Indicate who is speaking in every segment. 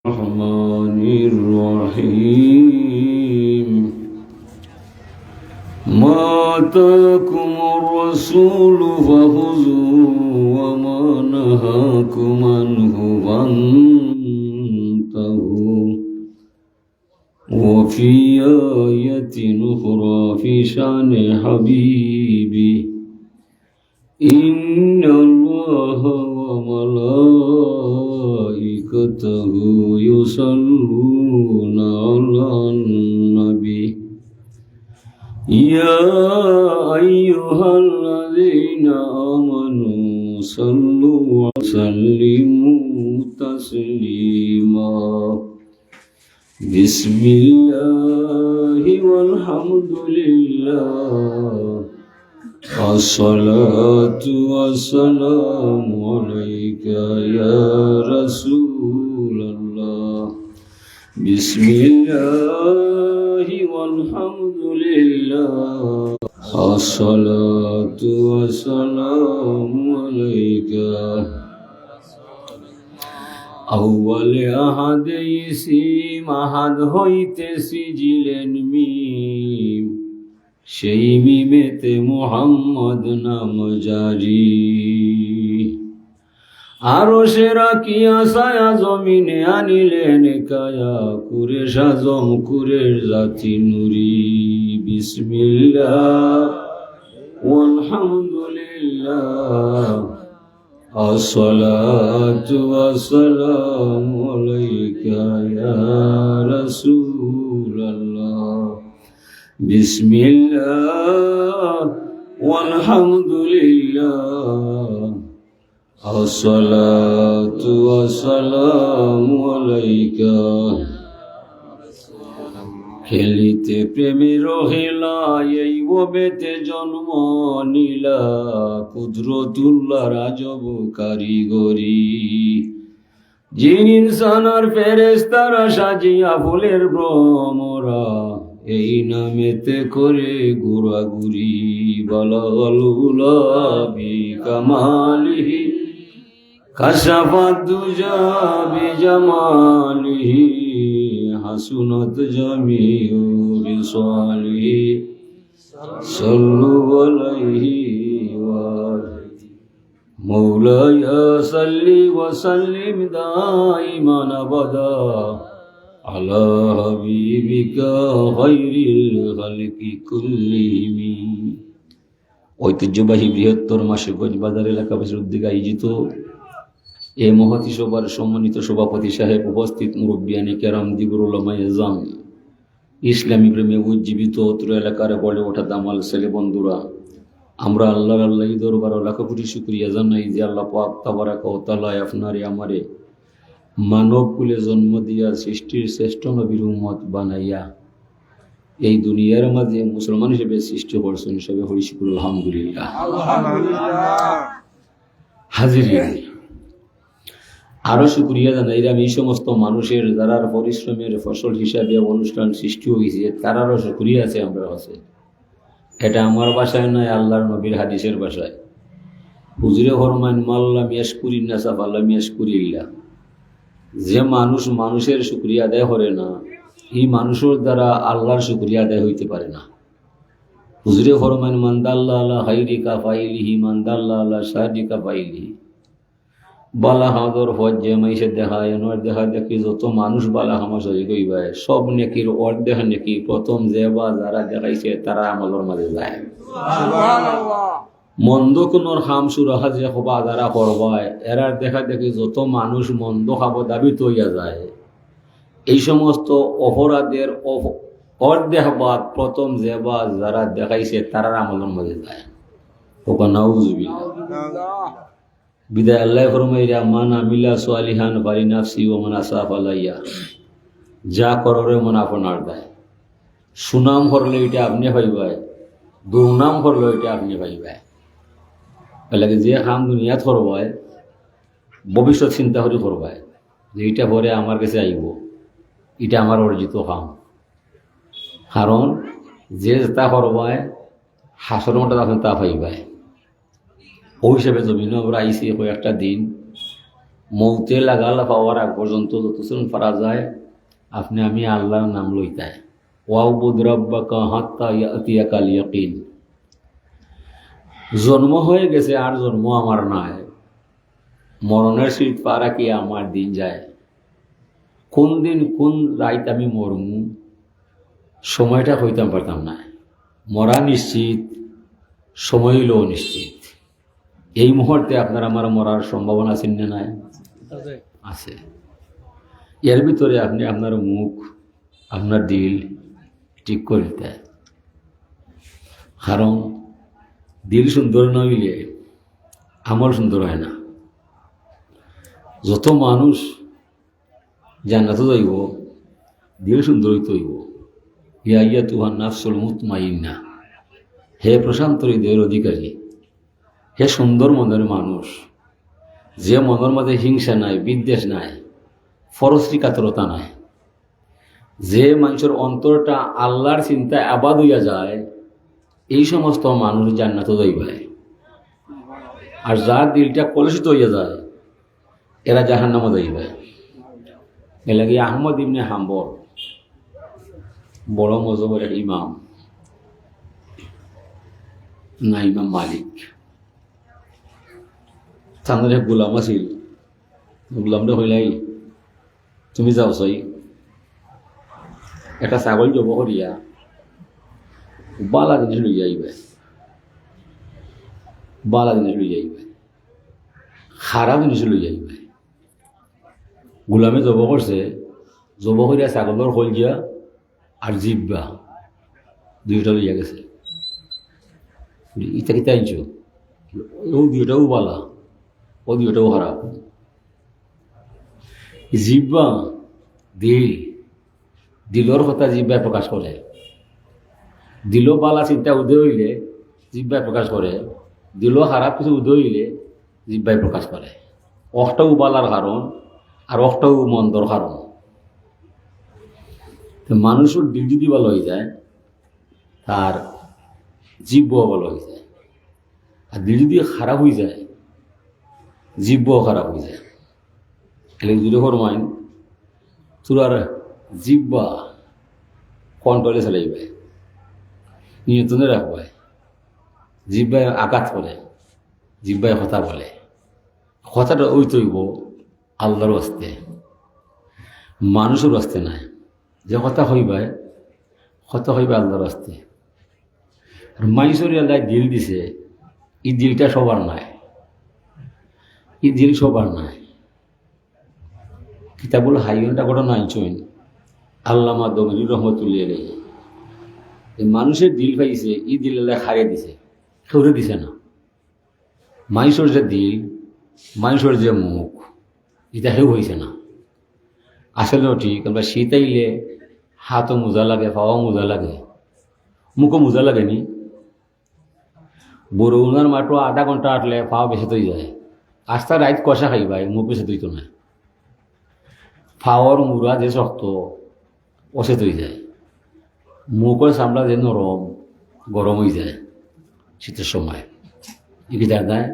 Speaker 1: الرحمن الرحيم ما آتاكم الرسول فخذوه وما نهاكم عنه فانتهوا وفي آية أخرى في شأن حبيبي إن الله وملائكته يصلون على النبي يا أيها الذين آمنوا صلوا وسلموا تسليما بسم الله والحمد لله الصلاة والسلام عليك يا رسول الله بسم الله والحمد لله الصلاة والسلام عليك أول أحد اسم أحد হইতেছি জিলেন মিম সেই মিমেতে মুহাম্মদ নাম জারি আরো সেরা কি আসায়া জমিনে আনিলেন কায়া কুরেশ আজম কুরের জাতি নুরি বিসমিল্লাহ ওয়ালহামদুলিল্লাহ আসসালাতু ওয়াসসালামু আলাইকা ইয়া রাসূলুল্লাহ بسم الله والحمد لله الصلاة والسلام عليك খেলিতে প্রেমে রহিলা এই ওবেতে জন্ম নিলা কুদরতুল্লাহ রাজব কারিগরি জিন ইনসান আর ফেরেশতারা সাজিয়া ফুলের ভ্রমরা এই নামেতে করে ঘোরাঘুরি বলগুলা বি কামালিহি কাশাফাত দুজা বি জামালিহি হাসুনাত জামিউ বিসালিহি সাল্লু আলাইহি ওয়া মাওলায়া সাল্লি ওয়া সাল্লিম দাইমান আবাদা আলা হাবিবিকা খায়রিল খালকি কুল্লিহিম। ঐতিহ্যবাহী বৃহত্তর মাসিকগঞ্জ বাজার এলাকাবাসীর উদ্যোগে আয়োজিত এ মহতী সভার সম্মানিত সভাপতি সাহেব, উপস্থিত মুরব্বিয়ানে কেরাম, দিগুর উলামায়ে ইজম, ইসলামী প্রেমে উজ্জীবিত অত্র এলাকার বলে ওঠা দামাল ছেলে বন্ধুরা, আমরা আল্লাহ দরবার লাখো কোটি শুকরিয়া জানাই যে আল্লাহ পাক তাবারাকা ওয়া তাআলা আপনারে আমারে মানব কুলে জন্ম দিয়া সৃষ্টির শ্রেষ্ঠ নবীর উম্মত বানাইয়া এই দুনিয়ার মাঝে মুসলমান হিসেবে সৃষ্টি করছেন। হিসেবে হরি শুকর আলহামদুলিল্লাহ। হাজিরিন, আরো শুকরিয়া জানাই আমি এই সমস্ত মানুষের যারা পরিশ্রমের ফসল হিসাবে অনুষ্ঠান সৃষ্টি হয়েছে তারারও শুকরিয়া আছে আমরা আছে। এটা আমার ভাষায় নয়, আল্লাহর নবীর হাদিসের ভাষায়। হুজুরে ফরমান মাল্লাম ইয়াশকুরিন নাসা ফাল্লাম ইয়াশকুরিল্লাহ। যে মানুষ মানুষের শুকরিয়া আদায় করে না, এই মানুষের দ্বারা আল্লাহর শুকরিয়া আদায় হইতে পারে না। হুজুরে ফরমান মানদাল্লাহ আলা হাইরিকা ফাইলিহি মানদাল্লাহ আলা শারিকা ফাইলিহি। বালা হাদর ফজ্জে মাইসে দেখায় এনার দেখা দেখি যত মানুষ বালা হামাস হয়ে গইবায় সব নেকির অর্ধেক নেকি প্রথম যে বা যারা দেখাইছে তারা আমলের মাঝে যায়। মন্দ কোনোর হাম সুরাহা যে হবা যারা করবায় এরার দেখা দেখি যত মানুষ মন্দ খাবো দাবি তৈয়া যায়। এই সমস্ত অপরাধের অর্ধেক বাদ প্রথম যে বা যারা দেখাইছে তারা আমলের মাঝে যায়। ওকা নাউজুবিল্লাহ। বিদায় আল্লাহ ফরমাইরা মান আমিলা সালিহান ফালিনাফসি ওয়া মান আসাফ আলাইয়া। যা কররে মন আপনার দেয়। সুনাম করলে এটা আপনি পাইবাই, দুর্নাম করলে এটা আপনি পাইবাই। লাগে যে কাম দুনিয়াত করবায় ভবিষ্যৎ চিন্তা করে করবায় যে এটা পরে আমার কাছে আইব, এটা আমার অর্জিত কাম। কারণ যে তা করবায় হাসর মতো তখন তা পাইবায়। ওই হিসেবে জমিনে আমরা আইসি কয়েকটা দিন মৌতে লাগাল পাওয়ার আগ পর্যন্ত যতক্ষণ পারা যায় আপনি আমি আল্লাহর নাম লইতায় ওয়াউবুদ রাব্বাকা হাত্তা ইয়াতিয়াকাল ইয়াকিন। জন্ম হয়ে গেছে আর জন্ম আমার নাই, মরণের শীত পারা কি আমার দিন যায়, কোন দিন কোন রাইত আমি মরমু সময়টা হইতাম পারতাম না। মরা নিশ্চিত, সময় হইলেও নিশ্চিত। এই মুহূর্তে আপনার আমার মরার সম্ভাবনা আছে না নাই? আছে। এর ভিতরে আপনি আপনার মুখ আপনার দিল ঠিক করে দিতে, কারণ দিল সুন্দর না হইলে আমল সুন্দর হয় না। যত মানুষ জান্নাতে যাইব দিল সুন্দর হইতে হইব। ইয়া ইয়া তুহান নাফসুল মুতমাইন্না, হে প্রশান্ত হৃদয়ের অধিকারী, হে সুন্দর মনের মানুষ, যে মনের মধ্যে হিংসা নাই, বিদ্বেষ নাই, ফরস্রি কাতরতা নাই, যে মানুষের অন্তরটা আল্লাহর চিন্তায় আবাদ হইয়া যায়, এই সমস্ত মানুষ জান্নাতে যাইবে। আর যার দিলটা কলুষিত হইয়া যায় এরা জাহান্নামে যাইবে। এ লাগে আহমদ ইবনে হাম্বল বড় মজহবের এক ইমাম, না ইমাম মালিক, তাদের এক গোলাম আছিল। গোলামটা হইলাই তুমি যাও চাই একটা ছাগল জব করিয়া বালা জিনিস লই যাইবে, বালা জিনিস লই যাইবে, খারাপ জিনিস লই যাইবে। গোলামে জব করছে, জব করিয়া ছাগলের কলজিয়া আর জিব্বা দুইটা লইয়া গেছে। ইটা কিতা আনছো? ও দুইটাও বালা, ও দুইটাও খারাপ। জিব্বা দিল, দিলর কথা জিব্বায় প্রকাশ করে। দিল বালা চিন্তা উদয় হইলে জিব্বায় প্রকাশ করে, দিল খারাপ কিছু উদয় হইলে জিব্বায় প্রকাশ করে। অকটাও বালার কারণ আর অকটাও মন্দর কারণ। তো মানুষের দিল যদি ভালো হয়ে যায় তার জিব্বাও ভালো হয়ে যায়, আর দিল যদি খারাপ হয়ে যায় জিব্বাও খারাপ হয়ে যায়। এলে যদি ফরমাইন তোর আর জিব্বা কন্ট্রোলে চালাইবে, নিয়ন্ত্রণে রাখবে। জিব্বায় আঘাত করে, জিব্বায় কথা বলে, কথাটা ওই তৈব আল্লাহর আস্তে, মানুষের আস্তে নাই। যে কথা হইবে আল্লাহর আস্তে। আর মানুষের আল্লাহ দিল দিছে, এই দিলটা সবার নাই, এই দিল সবার নাই। কিতাবুল হাইয়নটা ঘটনা আনছেন আল্লামা দমরি রহমতুল্লাহ আলাইহি। মানুষের দিল পাইছে, এই দিল আল্লাহ হারিয়ে দিছে, খেউরে দিছে না। মানুষের যে দিল, মানুষের যে মুখ, এটা হেউ হয়েছে না। আসলেও ঠিক, আমরা শীত আইলে হাতও মোজা লাগে, পাও মোজা লাগে, মুখও মোজা লাগেনি। বরৌনার মাঠও আধা ঘন্টা আটলে পাও বেশি তৈ যায়। আস্তা রাইত কষা খাইবাই, মুখ বেশি তৈতো না। ফাওয়ার মুড়া যে শক্ত অসে তৈ যায়, মুখের চামড়া যে নরম গরম হয়ে যায় শীতের সময়। কি দেয়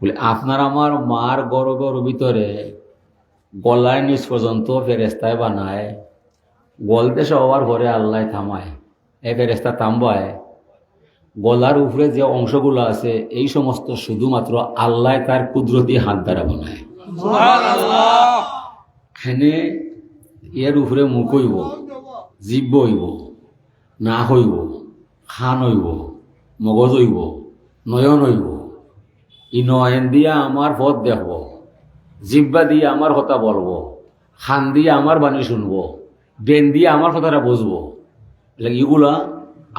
Speaker 1: বলে আপনার আমার মার গর্ভের ভিতরে গলায় নিচ পর্যন্ত ফেরেস্তায় বানায়, গলতে সবার ঘরে আল্লাহ থামায়, এই ফেরেস্তা থামবায়। গলার উপরে যে অংশগুলো আছে এই সমস্ত শুধুমাত্র আল্লাহ তার কুদরতি হাত দ্বারা বানায়। এখানে এর উপরে মুখ হইব, জিভ হইব, না হইব, খান হইব, মগজ হইব, নয়ন হইব। ই নয়ন দিয়া আমার পথ দেখব, জিব্বা দিয়ে আমার কথা বলবো, খান দিয়ে আমার বাণী শুনবো, ব্রেন দিয়ে আমার কথাটা বুঝবো। এগুলা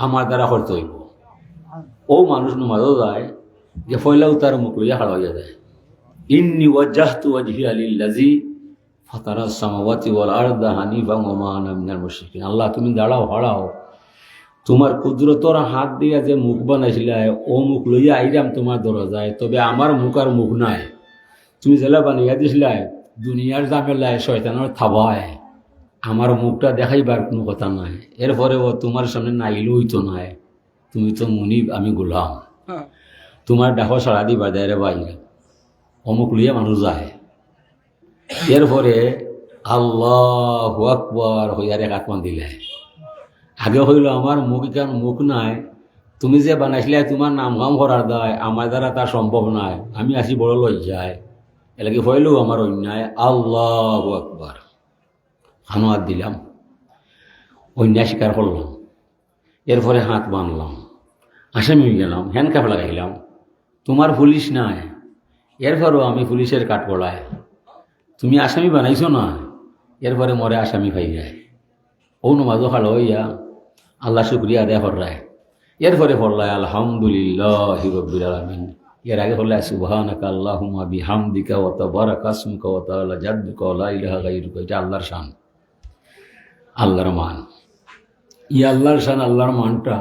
Speaker 1: আমার দ্বারা করতে হইব। ও মানুষ নমাজও যায় যে ফয়লাও তার মুখ লইয়া হারা হইয়া যায়। ইন্নী ওয়াজ্জাহতু ওয়াজহিয়া লিল্লাযী ফাতারাস সামাওয়াতি ওয়াল আরদা হানিফান ওয়া মা আনা মিনাল মুশরিকিন। আল্লাহ তুমি দাঁড়াও, হারাও, তোমার কুদরতর হাত দিয়া যে মুখ বানাইছিলাই ও মুখ লইয়া আইরাম তোমার দরজায়, তবে আমার মুখ আর মুখ নাই। তুমি জেলা বানাইয়া দিছিলাই দুনিয়ার জামেলায় শয়তানের থাবায়, আমার মুখটা দেখাইবার কোনো কথা নাই। এরপরে ও তোমার সামনে নাইলেও তো নাই, তুমি তো মুনিব, আমি গোলাম, তোমার দেখো সারা দিবা দেয় রে ভাই। অমুক লইয়া মানুষ যায়, এরপরে আল্লাহু আকবার হইয়ার এক আত্মান দিলে। আগে হইল আমার মুখ কেন মুখ নাই, তুমি যে বানাইছিলে তোমার নাম গাম করার দায় আমার দ্বারা তা সম্ভব নয়, আমি আসি বড় লজ্জায়, এলাকি হইলেও আমার অন্যায়। আল্লাহু আকবার হানোয়াত দিলাম, অন্যায় স্বীকার করলাম। এরপরে হাত বাঁধলাম, আসামি হয়ে গেলাম, হ্যান্ডকাপ লাগাইলাম, তোমার পুলিশ নাই। এরপরও আমি পুলিশের কাঠগড়ায়, তুমি আসামি বানাইছো না। এরপরে মরে আসামি পাই যায়। ও নমাজও খালো হইয়া আল্লাহ শুক্রিয়া আদায় কররায়। এরপরে পড়লায় আলহামদুলিল্লাহ রাব্বিল আলামিন। এর আগে পড়লায় সুবহানাকা আল্লাহুম্মা বিহামদিকা ওয়া তাবারাকা ইসমুকা ওয়া তাআলা জাদ্দুকা ওয়া লা ইলাহা গায়রুকা। এটা আল্লাহর শান, আল্লাহর মান। ই আল্লাহর শান, আল্লাহর মানটা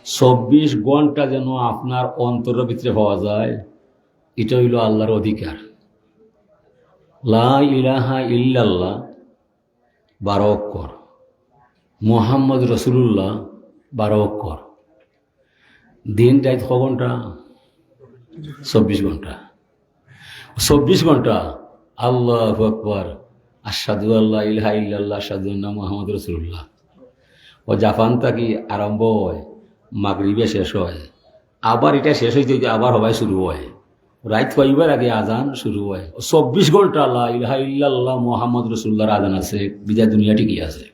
Speaker 1: 24 ঘন্টা যেন আপনার অন্তরের ভিতরে পাওয়া যায়, এটা হইল আল্লাহর অধিকার। লা ইলাহা ইল্লাল্লাহ 12 অক্ষর, মুহাম্মদ রাসূলুল্লাহ 12 অক্ষর। দিন রাত ক ঘন্টা? 24 ঘন্টা। 24 ঘন্টা আল্লাহু আকবার, আশহাদু আল্লা ইলাহা ইল্লাল্লাহ, আশহাদু আন্না মুহাম্মদ রাসূলুল্লাহ। ও জাপান থাকি আরম্ভ হয়, মাগরিবে শেষ হয়, আবার এটা শেষ হইতে হইতে আবার হবাই শুরু হয়, রাত পাইবার আগে আজান শুরু হয়। 24 ঘন্টা লা ইলাহা ইল্লাল্লাহ মুহাম্মদ রাসূলুল্লাহর আজান আছে, বিজয় দুনিয়া ঠিকই আছে।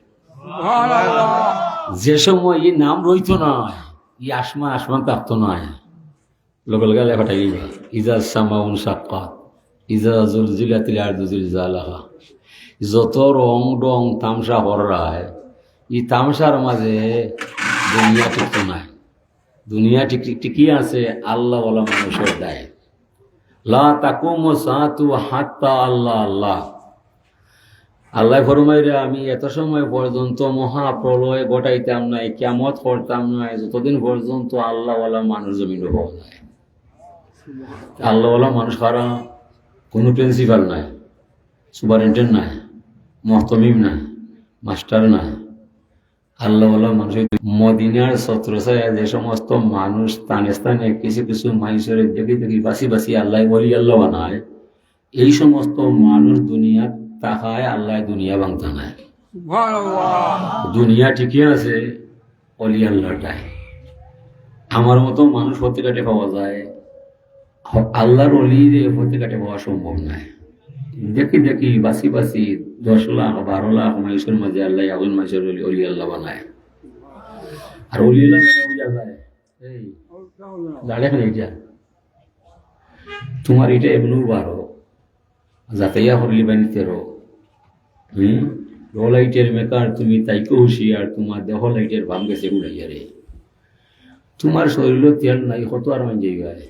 Speaker 1: যে সময় এই নাম রইতো না, ই আসমান থাকতো না, লগে লগে লেখাটা ইজা সামাউন সাক্কাত ইজা জুলজিলাতিল আরদু জিলজালাহা। যত রং ডং তামসা হরায়, এই তামসার মাঝে দুনিয়া টিকতো নাই। দুনিয়া টিকি আছে আল্লাহ ওয়ালা মানুষের দায়। লা তাকুমু সাআতু হাত্তা আল্লাহ আল্লাহ। আল্লাহ ফরমাইরে আমি এত সময় পর্যন্ত মহাপ্রলয় ঘটাইতাম নাই, কিয়ামত করতাম নাই, যতদিন পর্যন্ত আল্লাহওয়ালা মানুষ জমিনে পাওয়া যায়। আল্লাহওয়ালা মানুষ কারা? কোনো প্রিন্সিপাল নাই, সুপারিনটেন্ডেন্ট নাই, মহতমিম নাই, মাস্টার নাই। আল্লাহওয়ালা মানুষ মদিনার ছত্রছায়া যে সমস্ত মানুষ স্থানে স্থানে কিছু কিছু মানুষের দেখি দেখি বাসি বাসি আল্লাহ বলি আল্লাহ বানায়, এই সমস্ত মানুষ দুনিয়া তাকায়, আল্লাহ দুনিয়া ভাঙতা নাই। দুনিয়া ঠিকই আছে, অলি আল্লাহটাই। আমার মতো মানুষ হতে কাটে পাওয়া যায়, আল্লাহর অলির হতে কাটে পাওয়া সম্ভব নয়। দেখি দেখি বাসি বাসি 10 লাখ 12 লাখ মানুষের মাঝে আল্লাহ একজন মানুষের অলি আল্লাহ বানায়। আর অলি আল্লাহ যায় এই দাঁড়ে এটা তোমার এটা এমন 12 যাতাইয়া হরলি বানি 13 লাইটের মেকার তুমি তাইকে হুশিয়ার, তোমার দেহ লাইটের ভাম গেছে উড়াইয়া রে। তোমার শরীরে তেল নাই, কত আর মান জায়গায়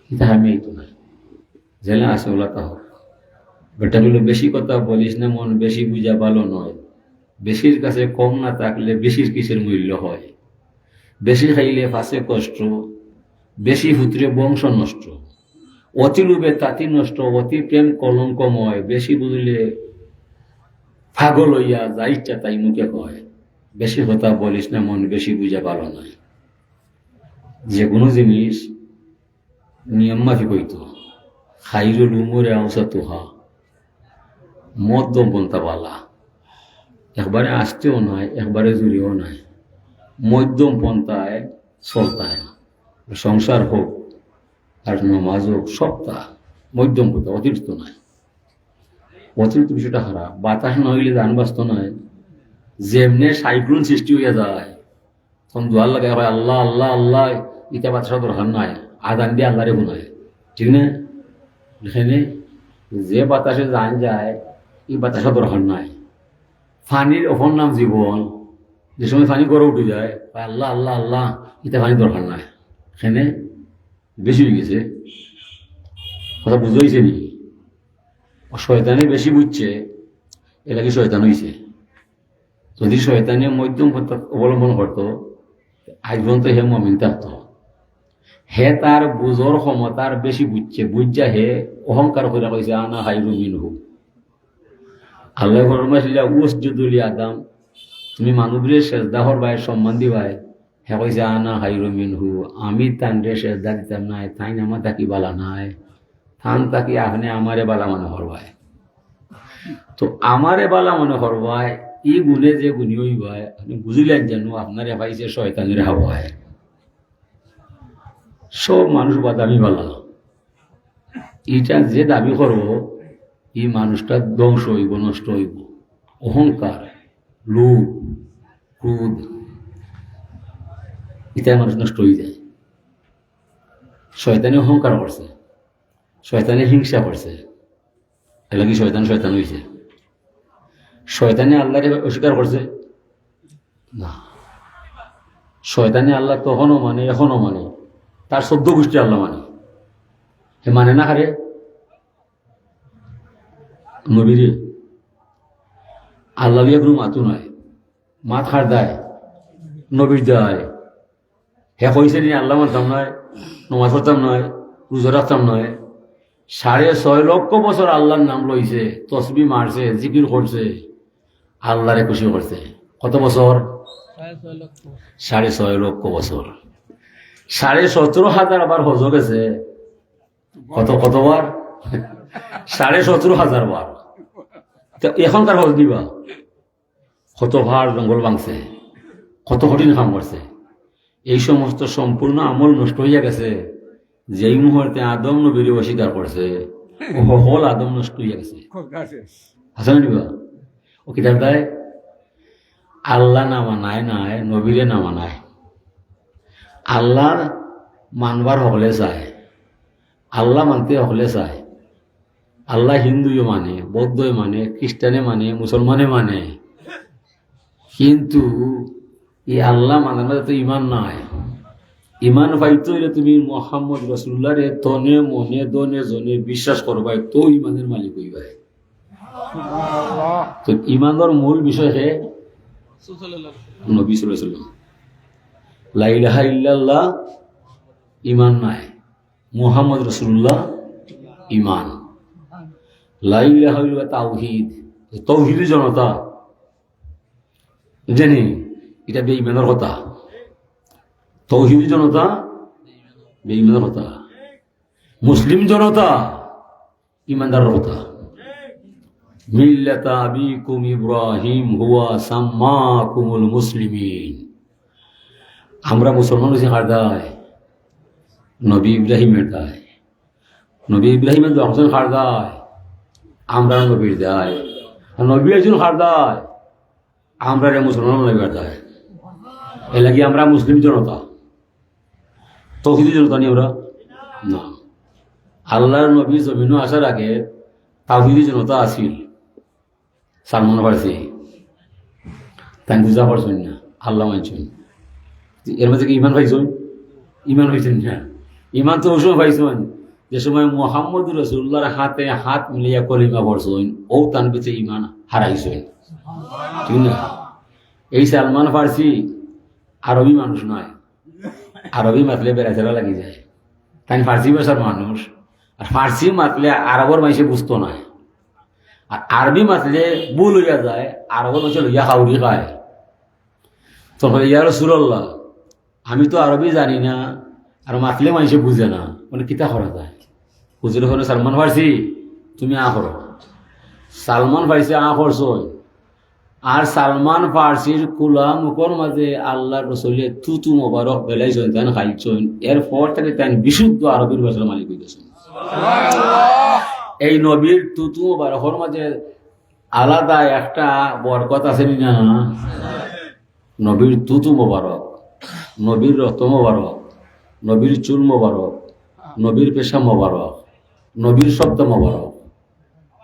Speaker 1: এটা আমি এই তো নাই জেলে আসে ওলা তাহ। বেটাগুলো বেশি কথা বলিস না, মন বেশি বুঝা ভালো নয়। বেশির কাছে কম না থাকলে বেশির কিসের মূল্য হয়। বেশি খাইলে ফাঁসে কষ্ট, বেশি ফুতরে বংশ নষ্ট। অতি লোভে তাঁতি নষ্ট, অতি প্রেম কলঙ্কময়। বেশি বুঝলে পাগল হইয়া যা ইচ্ছা তাই মুখে কয়। বেশি কথা বলিস না, মন বেশি বুঝা ভালো নয়। যে কোনো জিনিস নিয়ম মাফিক হইতো। খাইরুল উমরে আওসাতুহা, মধ্যম পন্থা বালা। একবারে আসতেও নয়, একবারে জুড়েও নাই, মধ্যম পন্থায় চলতায়। সংসার হোক আর নামাজ হোক, সবটা মধ্যম পন্থা, অতিরিক্ত নয়। অতিরিক্ত বিষয়টা খারাপ। বাতাস না হইলে ধান বাস্ত নয়। যেমনে সাইক্লোন সৃষ্টি হইয়া যায়, তখন দোয়ার লাগে হয় আল্লাহ আল্লাহ আল্লাহ, ইটা বাতাসা দরকার নাই, আদান দিয়ে আল্লাহরে বোনায়, ঠিক না? এখানে যে বাতাসে জান যায়, এই বাতাসা দরকার নাই। পানির অপর নাম জীবন। যে সময় পানি গড়ে উঠে যায়, আল্লাহ আল্লাহ আল্লাহ, ইটা পানি দরকার নাই। এখানে বেশি হয়ে গেছে, কথা বুঝাইছে নি? শয়তানে বেশি বুঝছে, এলাকি শয়তান হয়েছে। যদি শয়তানে মধ্যম পন্থা অবলম্বন করতো, আজ পর্যন্ত হে মুমিন থাকতো। হে তার বুঝর ক্ষমতার বেশি বুঝছে, বুঝা হে অহংকার করে কইছে আনা হাইরু মিনহু। আল্লাহ ফরমাইছিলা উসজুদু লি আদম, তুমি মানুষরে সেজদা করবাই, সম্মান দিবাই। হে কইছে আনা হাইরু মিনহু, আমি তানরে সেজদা দিতাম নাই, তাই আমার তাকি বালা নাই, থান তাকি আপনি আমারে বালা মানে করবাই। তো আমারে বালা মনে করবায় ই গুণে যে গুণী হইবায় আপনি বুঝিলেন যেন আপনারে পাইছে শয়তানের হাওয়ায়। সব মানুষ বাদামি বালা, এটা যে দাবি করব এই মানুষটা ধ্বংস হইব, নষ্ট হইব। অহংকার, লোভ, ক্রোধ, এটা মানুষ নষ্ট হয়ে যায়। শয়তানে অহংকার করছে, শয়তানে হিংসা করছে, এগুলা কি শয়তান শয়তান হয়েছে? শয়তানে আল্লাহরে অস্বীকার করছে না। শয়তানে আল্লাহ তখনও মানে, এখনো মানে, তার 14 গোষ্ঠী আল্লাহ মানে। হে মানে না হারে নবীরে আল্লাহ লিয়া কোনো মাতু নয়, মাত হার দেয় নবীর দেয়। হে কইছে নি আল্লাহ মানতাম নয়, নমাজ পড়তাম নয়, রোজা রাখতাম নয়। 6.5 লক্ষ বছর আল্লাহর নাম লইছে, তসবি মারছে, জিকির করছে, আল্লাহরে খুশি করছে। কত বছর? 6.5 লক্ষ বছর। 17,500 বার হজ গেছে। কতবার? 17,500 বার। এখনকার হজ দিবা কত ভার জঙ্গল ভাঙছে, কত কঠিন কাম করছে। এই সমস্ত সম্পূর্ণ আমল নষ্ট হইয়া গেছে। যেই মুহূর্তে আদম নবীর অস্বীকার করছে, হল আদম নষ্ট হইয়া গেছে। হাসান দিবা ও কিতাব দেয় আল্লাহ না মানায় নাই, নবীরে না মানায়। আল্লাহ মানবার হলে চায়, আল্লাহ মানতে হলে চায়। আল্লাহ হিন্দুও মানে, বৌদ্ধই মানে, খ্রিস্টানে মানে, মুসলমানে মানে, কিন্তু এই আল্লাহ মানার মধ্যে তো ইমান নাই। ইমান পাইতে হইলে তুমি মোহাম্মদ রসুল্লাহরে তনে মনে দনে জনে বিশ্বাস করবাই, তো ইমানের মালিক হইবাই। তো ইমানের মূল বিষয় হে নবী সাল্লাল্লাহু আলাইহি ওয়াসাল্লাম। লা ইলাহা ইল্লাল্লাহ ইমান নাই, মুহাম্মদ রাসূলুল্লাহ ইমান। লা ইলাহা ইল্লাল্লাহ তাওহীদ, তাওহীদের জনতা জানি এটা বেঈমানের কথা। তাওহীদ জনতা বেঈমানের কথা, মুসলিম জনতা ইমানদারের কথা। মিল্লাতা আবিকুম ইব্রাহিম হুয়া সাম্মাকুমুল মুসলিমিন। আমরা মুসলমান হয়েছি কার দায়? নবী ইব্রাহিমের দায়। নবী ইব্রাহিমের দর্শন কার দায়? আমরা নবীর দায়। নবী একজন কার দায়? আমরা মুসলমান নবীর দায়। এ লাগি আমরা মুসলিম জনতা, তৌহিদি জনতা নিয়ে আমরা না। আল্লাহর নবী জমিনও আসার আগে তাওহীদি জনতা আসিল। সালমান ফার্সি তাই বুঝা পারছেন না, আল্লাহ মানছেন। এর মধ্যে কি ইমান পাইছেন? ইমান হয়েছেন না। ইমান তো ওই সময় পাইছেন যে সময় মুহাম্মদ রাসূলুল্লাহর হাতে হাত মিলিয়া কলিমা পড়ছেন, ও তান বেঁচে ইমান হারাইছেন, ঠিক না? এই সালমান ফার্সি আরবি মানুষ নয়, আরবি মাতলে বেড়াচেরা লাগি যায়। তাই ফার্সি ভাষার মানুষ, আর ফার্সি মাতলে আরবর মানুষে বুঝতো না। আর আরবি মাতলে ভুল হইয়া যায়, আরবর মানুষ লইয়া খাউরি খায়। তখন ইয়া রাসূলুল্লাহ আমি তো আরবি জানি না, আর মাতলে মানুষে বুঝে না, মানে কিতা করা যায়? বুঝলে হলো সালমান ফার্সি তুমি আ করো। সালমান ফার্সি আ করছো, আর সালমান ফার্সির কুলা মুখর মাঝে আল্লাহ রসুলে তুতু মোবারক বেলাইছেন, তান খাইছেন। এরপর থেকে তাই বিশুদ্ধ আরবির ভাষার মালিক হইতেছেন। এই নবীর তুতু মোবারকর মাঝে আলাদা একটা বরকত আছে না? নবীর তুতু মোবারক, নবীর রক্ত মোবারক, নবীর চুল মোবারক, নবীর পেশা মোবারক, নবীর শব্দ মোবারক,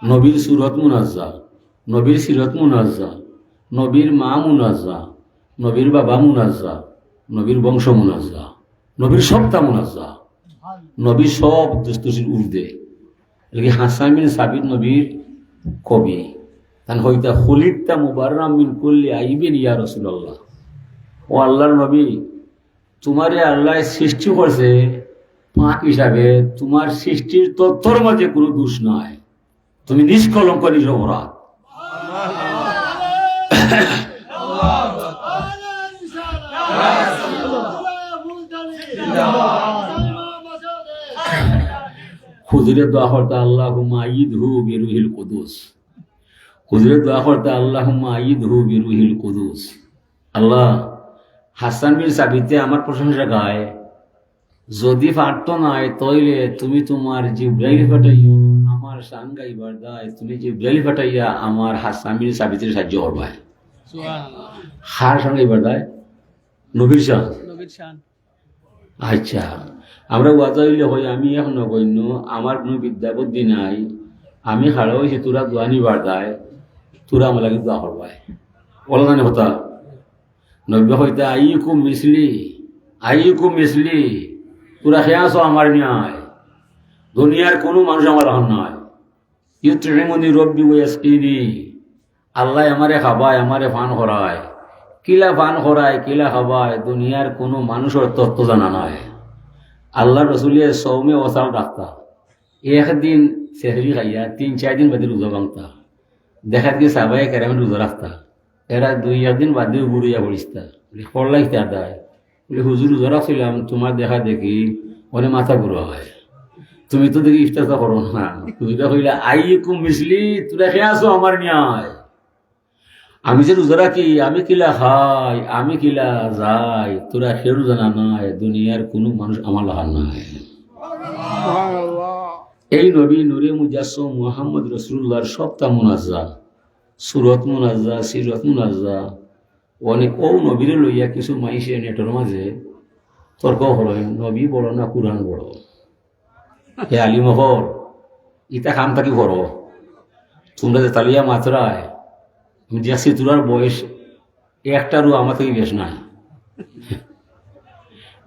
Speaker 1: নবীর সুরত মুনাজ্জা, নবীর সিরত মুনাজ্জা, নবীর মা মুনাজ্জা, নবীর বাবা মুনাজ্জা, নবীর বংশ মুনাজ্জা, নবীর সপ্তাহ মুনাজ্জা, নবীর সব দুস্তুসির উর্দে। হাসান বিন সাবিত নবীর কবি, তান হইতা খলিকটা মুবাররাম মিন কুল্লি আইবিন ইয়া রাসূলুল্লাহ। ও আল্লাহর নবী, তোমারে আল্লাহ সৃষ্টি করছে পাক হিসাবে, তোমার সৃষ্টির তত্ত্বর মাঝে কোনো দোষ নাই, তুমি নিষ্কলঙ্ক নিরপরাধ। খুদরে দোয়া করতে আল্লাহুম্মা আইয়িদহু বিরুহিল কুদুস, হুজুরে দোয়া করতে আল্লাহুম্মা আইয়িদহু বিরুহিল কুদুস। আল্লাহ হাসান বিন সাবিতে আমার প্রশংসা গায়, যদি পারত নাই তইলে তুমি তোমার জিব্রাইল ফাটাইও আমার শান গাইবার দায়, তুমি জিব্রাইল ফাটাইয়া আমার হাসান বিন সাবিতের সাহায্য করবাই। হার শান গাইবার দায়? নবীর শান। আচ্ছা, আমরা ওয়াজা হইলে হয় আমি এখন নগণ্য, আমার কোনো বিদ্যা বুদ্ধি নাই, আমি খাড়া হয়েছি, তোরা দোয়া নিবার দায়, তোরা আমার লাগে দোয়া করবাই। বলো না হতা নব্য হইতে আইকুম মিসলি, তোরা খেয়ে আসো আমার নিয়ায়, দুনিয়ার কোনো মানুষ আমার এখন নয়। ইউট্রেমনি রব্বি ওয়াসকিনি, আল্লাহ আমারে খাবায়, আমারে ফান করায়, কিলা ফান করায়, কিলা খাবায়, দুনিয়ার কোনো মানুষের তত্ত্ব জানা নয়। আল্লাহ রসুলের সৌমে ওসাল রাখতা, একদিন সেহরি খাইয়া 3-4 দিন বাদে রোজা ভাঙতা, দেখাত গিয়ে সাবাই কেরামে রোজা রাখতা, এরা 2-1 দিন বাদে ঘুরিয়া পড়িস্তা, পড়লাইতে আদায় বলে হুজুর রোজা রাখছিলাম, তোমার দেখা দেখি অনেক মাথা ঘুরা হয়, তুমি তো দেখি ইফতার করো না। হুজুরা কইলা আইকুম মিসলি, তোরা খেয়ে আসো আমার নিয়ায়, আমি যে রোজা রাখি, আমি কিলা খাই, আমি কিলা যাই, তোরা সেরু জানা নাই, দুনিয়ার কোনো মানুষ আমার লাহার নাই। এই নবী নূরে মুজাসসম মুহাম্মদ রাসূলুল্লাহর সবটা মুনাজ্জা, সুরত মুনাজ্জা, সিরত মুনাজ্জা, অনেক ও নবীরে লইয়া কিছু মাইসে নেটের মাঝে তর্ক হল, নবী বড় না কুরআন বড়। হে আলিমহর, ইটা খাম থাকি করো, তোমরা যে তালিয়া মাত্রায় আমি দেখছি তোরার বয়স একটারও আমার থেকে বেশ নাই,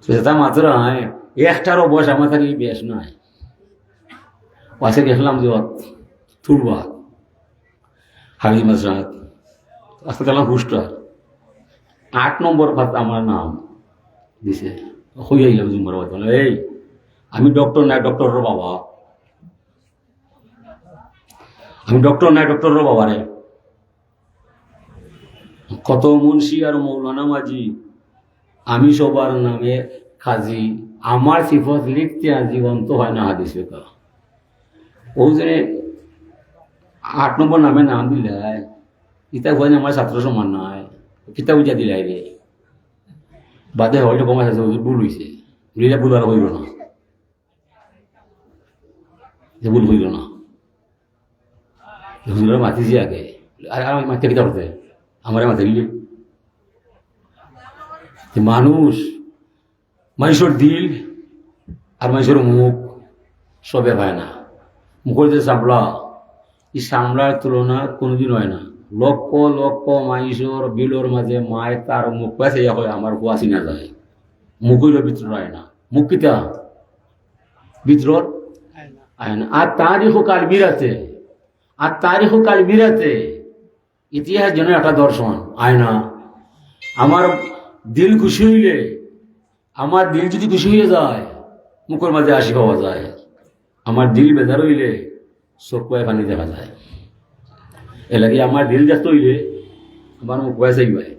Speaker 1: সেটা মাত্রায় একটারও বয়স আমার থেকে বেশ নাই। পাশে গেছিলাম যে তুরবা হাবি মাসরাত, আজকে গেলাম হুস্টার 8 নম্বর পাত আমার নাম দিছে, হয়ে আইলাম জুম্মার বাদ, এই আমি ডক্টর নাই, ডক্টরের বাবা, আমি ডক্টর নাই, ডক্টরের বাবা রে। কত মুন্সি আর মৌলানা মাঝি, আমি সবার নামে কাজী, আমার সিফত লিখতে আর জীবন তো হয় না হাদিস বেকা। ও যে 8 নম্বর নামে নাম দিলাই, ইটা হয় না আমার ছাত্র সমান নয়, কিতা বুঝা দিলাই রে, বাদে হয়তো কমাই আছে, ভুল হয়েছে, ভুল আর হইল না, যে ভুল হইল না, হুজুরা মাতিছি আগে, আর আমি মাতি কিতা করতে আমার মাথা দিলে মানুষের দিল আর মানুষের মুখ সবে হয় না। মুখের যে চামড়া, এই চামড়ার তুলনা কোনোদিন হয় না। লক্ষ লক্ষ মানুষের বিলোর মাঝে মায় তার মুখ পাশে হয়, আমার কুয়াশি না যায়, মুখের ভিতর হয় না, মুখ কিতা ভিতর আয় না। আর তারিখ কাল মিরাতে ইতিহাস যেন একটা দর্শন আয় না। আমার দিল খুশি হইলে, আমার দিল যদি খুশি হয়ে যায়, মুখের মাঝে হাসি পাওয়া যায়, আমার দিল বেজার হইলে চোখ পায়ে পানি দেখা যায়। এ লাগে আমার দিল ব্যস্ত হইলে আমার মুখ পায়ে চাইবাই,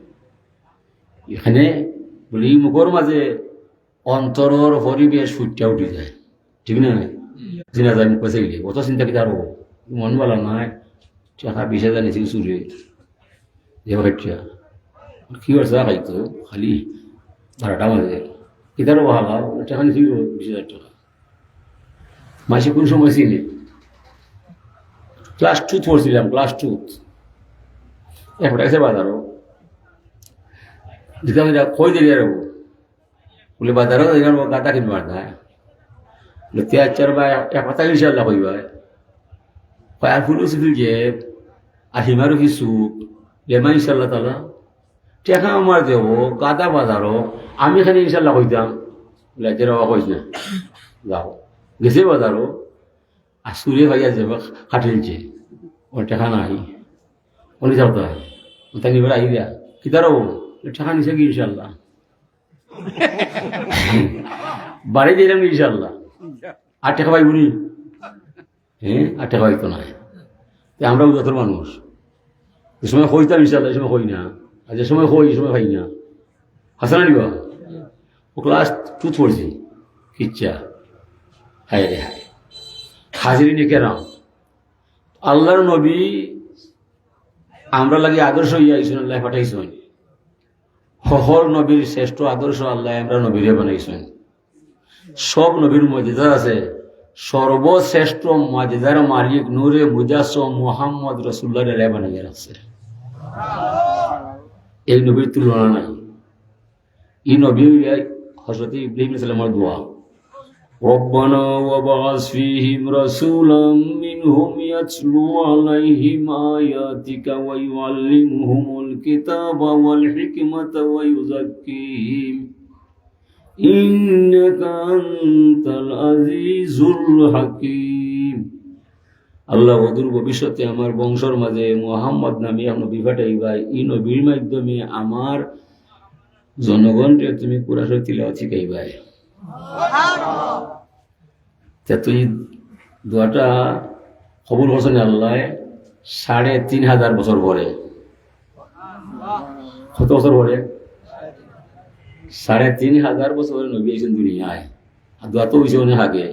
Speaker 1: এখানে বলি মুখের মাঝে অন্তরের পরিবেশ ফুটটা উঠে যায়, ঠিক না? চিনা যায় মুখ পায়ে চাইলে, অত চিন্তা কি আরো মন বলা নাই, টাকা 20,000 নিয়েছিল চুরে বাচ্চা কি করছে খাইতো খালি 12টা বাজে, কিতারও ভালো টাকা নিয়েছিল 20,000 টাকা। মাসে কোন সময় ছিল ক্লাস 2 পড়ছিলাম, ক্লাস 2 এখন গেছে বাজারও দিতাম, কই দিলি আর বলে বাজারও গাঁদা কিনবার দেয়, 3-4 বা 1 ইনশাল্লাহ কইবা আর ফুল সিফিল যে আর হিমারও কিছু লেমা ইনশাল্লাহ তালা টেকা আমার দেব গাদা বাজারও, আমি এখানে ইনশাল্লাহ কইতাম লেজের বাবা কইস না যাও গেছে বাজারও, আর সুরে ভাইয়া যাব খাটিলছে ওর টেকা নাই, উনি যাও তো তাই নিবার আই দিয়া কিতারও টেকা নিছে কি ইনশাল্লাহ বাড়ি দিলাম ইনশাল্লাহ, আর টেকা পাইব নি? হ্যাঁ, আর টেকা পাইতো না। আমরা উদাতর মানুষ, যে সময় হইতাম ইনশাল্লাহ, এই সময় হই না, আর যে সময় হই এই সময় খাই না। হাসানা নিবা ও ক্লাস 2 পড়ছি, ইচ্ছা হায় রে হায় হাজিরি নি কেন? আল্লাহর নবী আমরা লাগি আদর্শ ইয়া আইসুন আল্লাহ পাঠাইছেন হল নবীর শ্রেষ্ঠ আদর্শ আল্লাহ আমরা নবীরে বানাইছেন সব নবীর মর্যাদা আছে সর্বশ্রেষ্ঠ মর্যাদার মালিক নূরে মুজাসসম মুহাম্মদ রাসূলুল্লাহ আল্লাহ বানাইয়া রাখছে এই নবীর তুলনা নাই এই নবী হযরত ইব্রাহিম আলাইহিস সালামের দোয়া ربنا وابعث فيهم رسولا منهم يتلو عليهم آياتك ويعلمهم الكتاب والحكمة ويزكيهم إنك أنت العزيز الحكيم আল্লাহ ওদুর ভবিষ্যতে আমার বংশর মাঝে মুহাম্মদ নামে এক নবী পাঠাইবা এই নবীর মাধ্যমে আমার জনগণকে তুমি কুরআন তিলাওয়াত শিখাইবা তুই দোয়াটা কবুল করছেন আল্লাহ ৩,৫০০ বছর পরে কত বছর পরে ৩,৫০০ বছর পরে নবী আইছেন দুনিয়ায় আর দোয়া তো হয়েছে অনেক আগে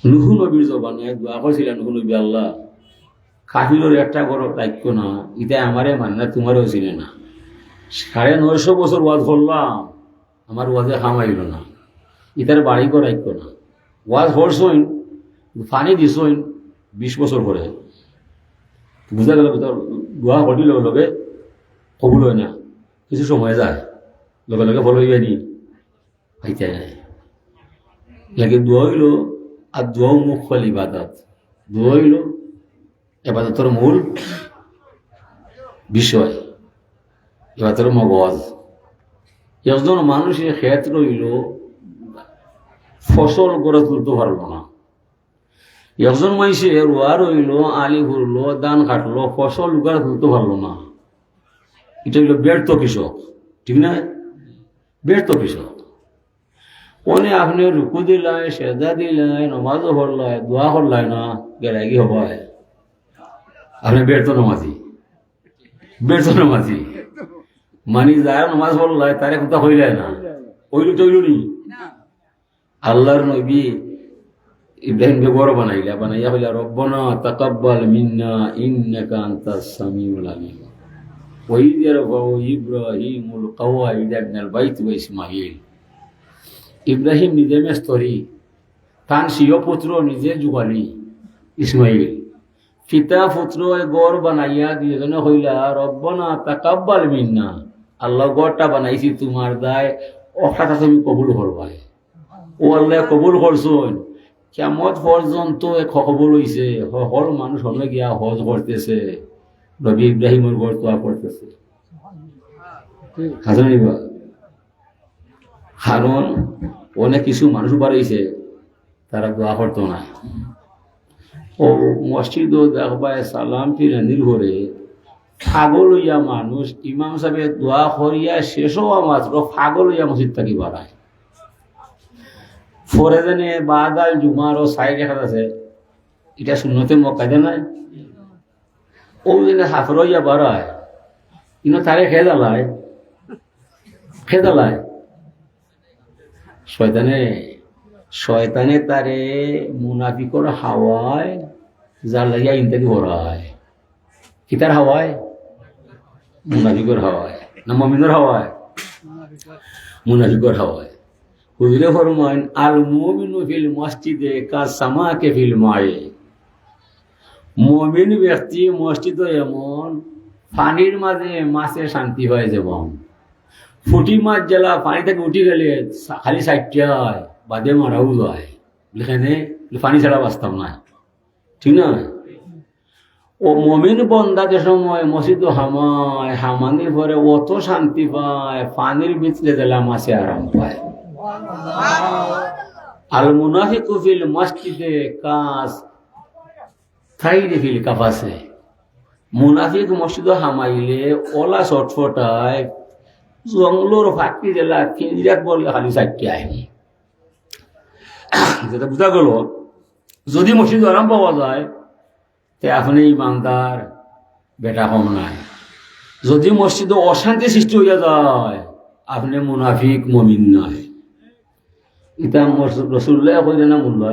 Speaker 1: নুহু নবীর জবানে দোয়া করছিলেন নুহু নবী আল্লাহ কাফিরের একটা বড় দায়িত্ব না এটা আমারে মানে না তোমারও ছিল না ৯৫০ বছর ওয়াজ করলাম আমার ওয়াজে খামাইল না ইতার বাড়ি করাইতো না ওয়াজ হরছইন ফানি দিছইন ২০ বছর পরে বুঝা গেল দোয়া ঘটিল লগে কবুল হয় না কিছু সময় যায় লগে লগে ফল হইবে নি হইতে নাই লাগে দোয়া হইল আর দোয়াও মুখ ফল ইবাদত দোয়া হইল ইবাদতের মূল বিষয় ইবাদতের মগজ একজন মানুষের ক্ষেত্র হইল ফসল গড়ে তুলতে পারলো না একজন মানুষে রোয়া রইল আলি ঘুরলো ধান কাটলো ফসল গড়ে তুলতে পারলো না এটা হইল ব্যর্থ কৃষক ঠিক না ব্যর্থ কৃষক কোনে আপনি রুকু দিলাই সেজদা দিলাই নমাজও পড়লাই দোয়া করলাই না গেলাগি হব আপনি ব্যর্থ নমাজি মানে যারা নমাজ পড়লাই তারে কথা হইলাই না হইল তৈল নি আল্লাহর নবী ইব্রাহিমকে বড় বানাইয়া হইলা রব্বানা তাকাব্বাল মিন্না ইন্নাকা আনতাস সামিউল আলিম ওয়া ইয ইয়ারফাউ ইব্রাহিমুল কওয়াইদা মিনাল বাইতি ওয়া ইসমাঈল ইব্রাহিম নিজে মেস্তরি তান সিও পুত্র নিজে যুগালি ইসমাঈল পিতা পুত্র গড় বানাইয়া দুইজনে হইলা রব্বানা তাকাব্বাল মিন্না আল্লাহ গড়টা বানাইছি তোমার দায় অখাটা তুমি কবুল করবাই ও আল্লাহ কবুল করছেন কিয়ামত পর্যন্ত কবুল হইছে হর মানুষ হলে গিয়া হজ করতেছে নবী ইব্রাহিমের গড় তোয়া করতেছে হাজারিবা কারণ অনেক কিছু মানুষ বাড়াইছে তারা দোয়া করতো না ও মসজিদ দেখবায় সালাম ফিরানির ঘরে ফাগল হইয়া মানুষ ইমাম সাহেব দোয়া করিয়া শেষ হওয়া মাত্র ফাগল হইয়া মসজিদ থাকি বাড়ায় পরে জানে বাদাল জুমার ও সাইড দেখা আছে এটা শূন্যতে মক্কাতে নাই ও দিনে হাফর হইয়া বাড়ায় কিন্তু তারে খেদালায় শয়তানে তারে মুনাফিকর হাওয়ায় যার লাগিয়া ইন্তাদি ভরায় কিতার হাওয়ায় মুনাফিকর হাওয়ায় না মুমিনের হাওয়ায় মুনাফিকর হাওয়ায় হুজুরে ফরমান আল মুমিনু ফিল মসজিদে কা সামাকে ফিল মায়ে মুমিন ব্যক্তি মসজিদ এমন পানির মাঝে মাছের শান্তি হয় যেমন ফুটি মাছ জ্বালা পানি থেকে উঠে গেলে খালি সাইটটায় বাদে মারাও যায় এখানে পানি ছাড়া বাঁচতাম না ঠিক না ও মমিন বন্দা যে সময় মসজিদ হামানির পরে অত শান্তি পায় পানির ভিতরে দিলা মাছে আরাম পায় আল মুনাফিকু ফিল মসজিদে কাস থাইরে ফিল কাফাসে মুনাফিক মসজিদ হামাইলে ওলা ছটফটায় জঙ্গলোর ফাঁকি জেলা কিঞ্জিরাত বললে খালি চারটি আইনি যেটা বোঝা গেল যদি মসজিদ আরাম পাওয়া যায় তে আপনি ইমানদার বেটা কম নাই যদি মসজিদ অশান্তি সৃষ্টি হইয়া যায় আপনি মুনাফিক মমিন নাই এটা রসুল্লাহ কইলে না মূল্য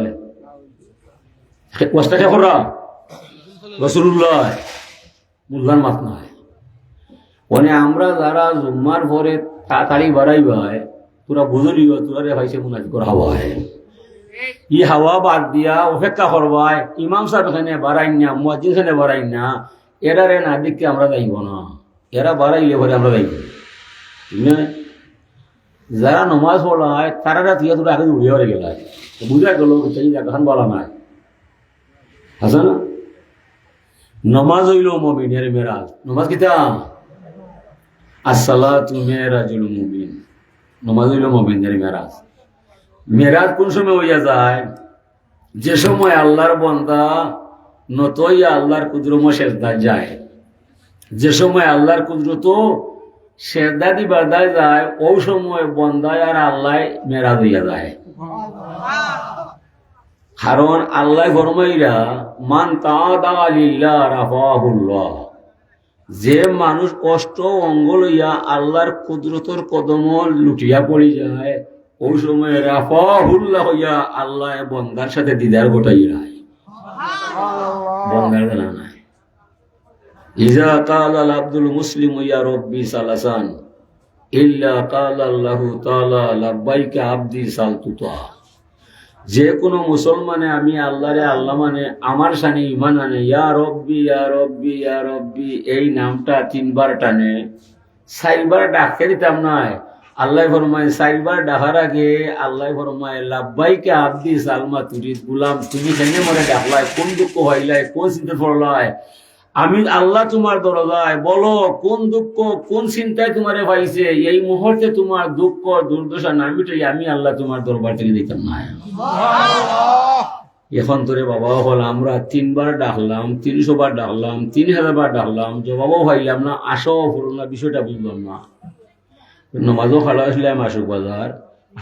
Speaker 1: কষ্টা খে করা রসুল্লাহ মুল্লার মাত নয়। মানে আমরা যারা জুম্মার পরে তাড়াতাড়ি বাড়াই ভাই তোরা বুঝলি তোরা রে ভাইছে মুনাফিকর হাওয়া হয়। ই হাওয়া বাদ দিয়া অপেক্ষা করবাই ইমাম সাহেব এখানে বাড়াই না, মুয়াজ্জিন এখানে বাড়াই না, এরা রে না দেখতে আমরা যাইব না, এরা বাড়াইলে পরে আমরা যাইব। ঠিক না? যারা নমাজ পড়ায় তারা তুই তোরা আগে উড়িয়ে হয়ে গেল, বুঝা গেল এখন বলা নাই আছে না। নমাজ হইল মুমিনের মেরাজ। নমাজ কিতা? আসসালাতু মেরাজুল মুমিন। নমাজ হইল মুমিনের মেরাজ। মেরাজ কোন সময় হইয়া যায়? যে সময় আল্লাহর বান্দা নতই আল্লাহর কুদরত সেজদা যায়, যে সময় আল্লাহর কুদরত সেজদা দিবার যায় ওই সময় বান্দায় আর আল্লাহ মেরাজ হইয়া যায়। কারণ আল্লাহ ফরমাইরা মান তাআদা লিল্লাহ রাফাহুল্লাহ, যে মানুষ কষ্ট অঙ্গ লইয়া আল্লাহর কুদরতর কদম লুটিয়া পড়ি যায় ওই সময় রাফাহুল্লাহ হইয়া আল্লাহ বন্দার সাথে দিদার গোটাই রায়। বন্দার জানা নাই। ইজা কালা আব্দুল মুসলিম ইয়া রব্বি সালাসান ইল্লা কালা আল্লাহু তাআলা লাব্বাইকা আবদি সালতুতা। যে কোনো মুসলমানে আমি আল্লাহরে আল্লাহ মানে আমার সানে ইমান আনে ইয়া রব্বি ইয়া রব্বি ইয়া রব্বি এই নামটা 3 বার টানে, 4 বার ডাকতে দিতাম নাই। আল্লাহ ফরমায় 4 বার ডাকার আগে আল্লাহ ফরমায় লাব্বাইকা আবদি সালমা তুরিদ, গুলাম তুমি কেন মরে ডাকলাই, কোন দুঃখ হইলাই, কোন চিন্তা পড়লাই, আমি আল্লাহ তোমার দরজায়, বলো কোন দুঃখ কোন চিন্তায় তোমারে পাইছে, এই মুহূর্তে তোমার দুঃখ দুর্দশা না মিটাই আমি আল্লাহ তোমার দরবার থেকে দিতাম না। এখন তোরে বাবা হল আমরা 3 বার ডাকলাম, 300 বার ডাকলাম, 3000 বার ডাকলাম, জবাবও পাইলাম না, আশাও হলো না, বিষয়টা বুঝলাম না। নমাজও খালা আসলাম আশুক বাজার,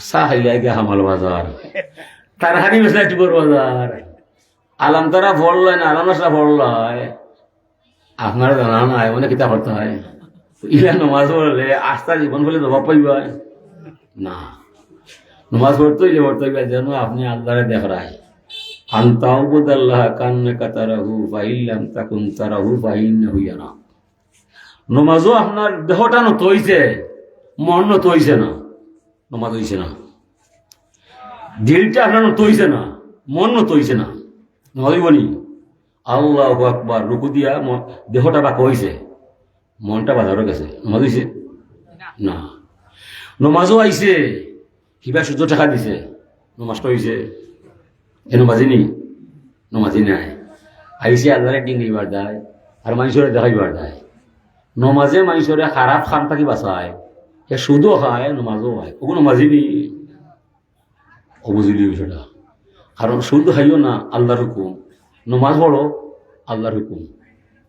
Speaker 1: চা খাইলাই গে হামাল বাজার, তার হানি মেসা টিপর বাজার, আলাম তারা ভরলাই না আলাম আসলা ভরলাই। আপনারা জানা নাই মানে কিতা করতে হয়, ইলা নমাজ পড়লে আস্থা জীবন বলে জবাব পাইবা না। নমাজ পড়তে হইলে যেন আপনি আল্লাহরে দেখরায় আন্তাউবুদাল্লাহ কান্নাকা তারাহু ফাইল্লাম তাকুন তারাহু ফাইন্নাহু ইয়ারা। নমাজও আপনার দেহটা নত হইছে, মন নত হইছে না, নমাজ হইছে না। দিলটা আপনার নত হইছে না, মন নত হইছে না, নমাজ হইব নি? আল্লাহু আকবার রুকু দিয়া দেহটা বাঁকা হইছে, মনটা বাজারও গেছে, নমাজ হইছে না। নমাজও আইছে, কিবা সূর্য টাকা দিছে, নমাজটা হইছে, এ নমাজি নি? নমাজি নাই। আইসে আল্লাহরে ডিঙ্গিবার দেয় আর মানুষের দেখাইবার দেয়। নমাজে মানুষের খারাপ খান থাকি বাঁচায়, এ সুদও খায় নমাজও হয়, ওগুলো নমাজি নি? অবুঝলি বিষয়টা। কারণ সুদ খাইও না আল্লাহর হুকুম, নমাজ পড়ো আল্লাহর হুকুম।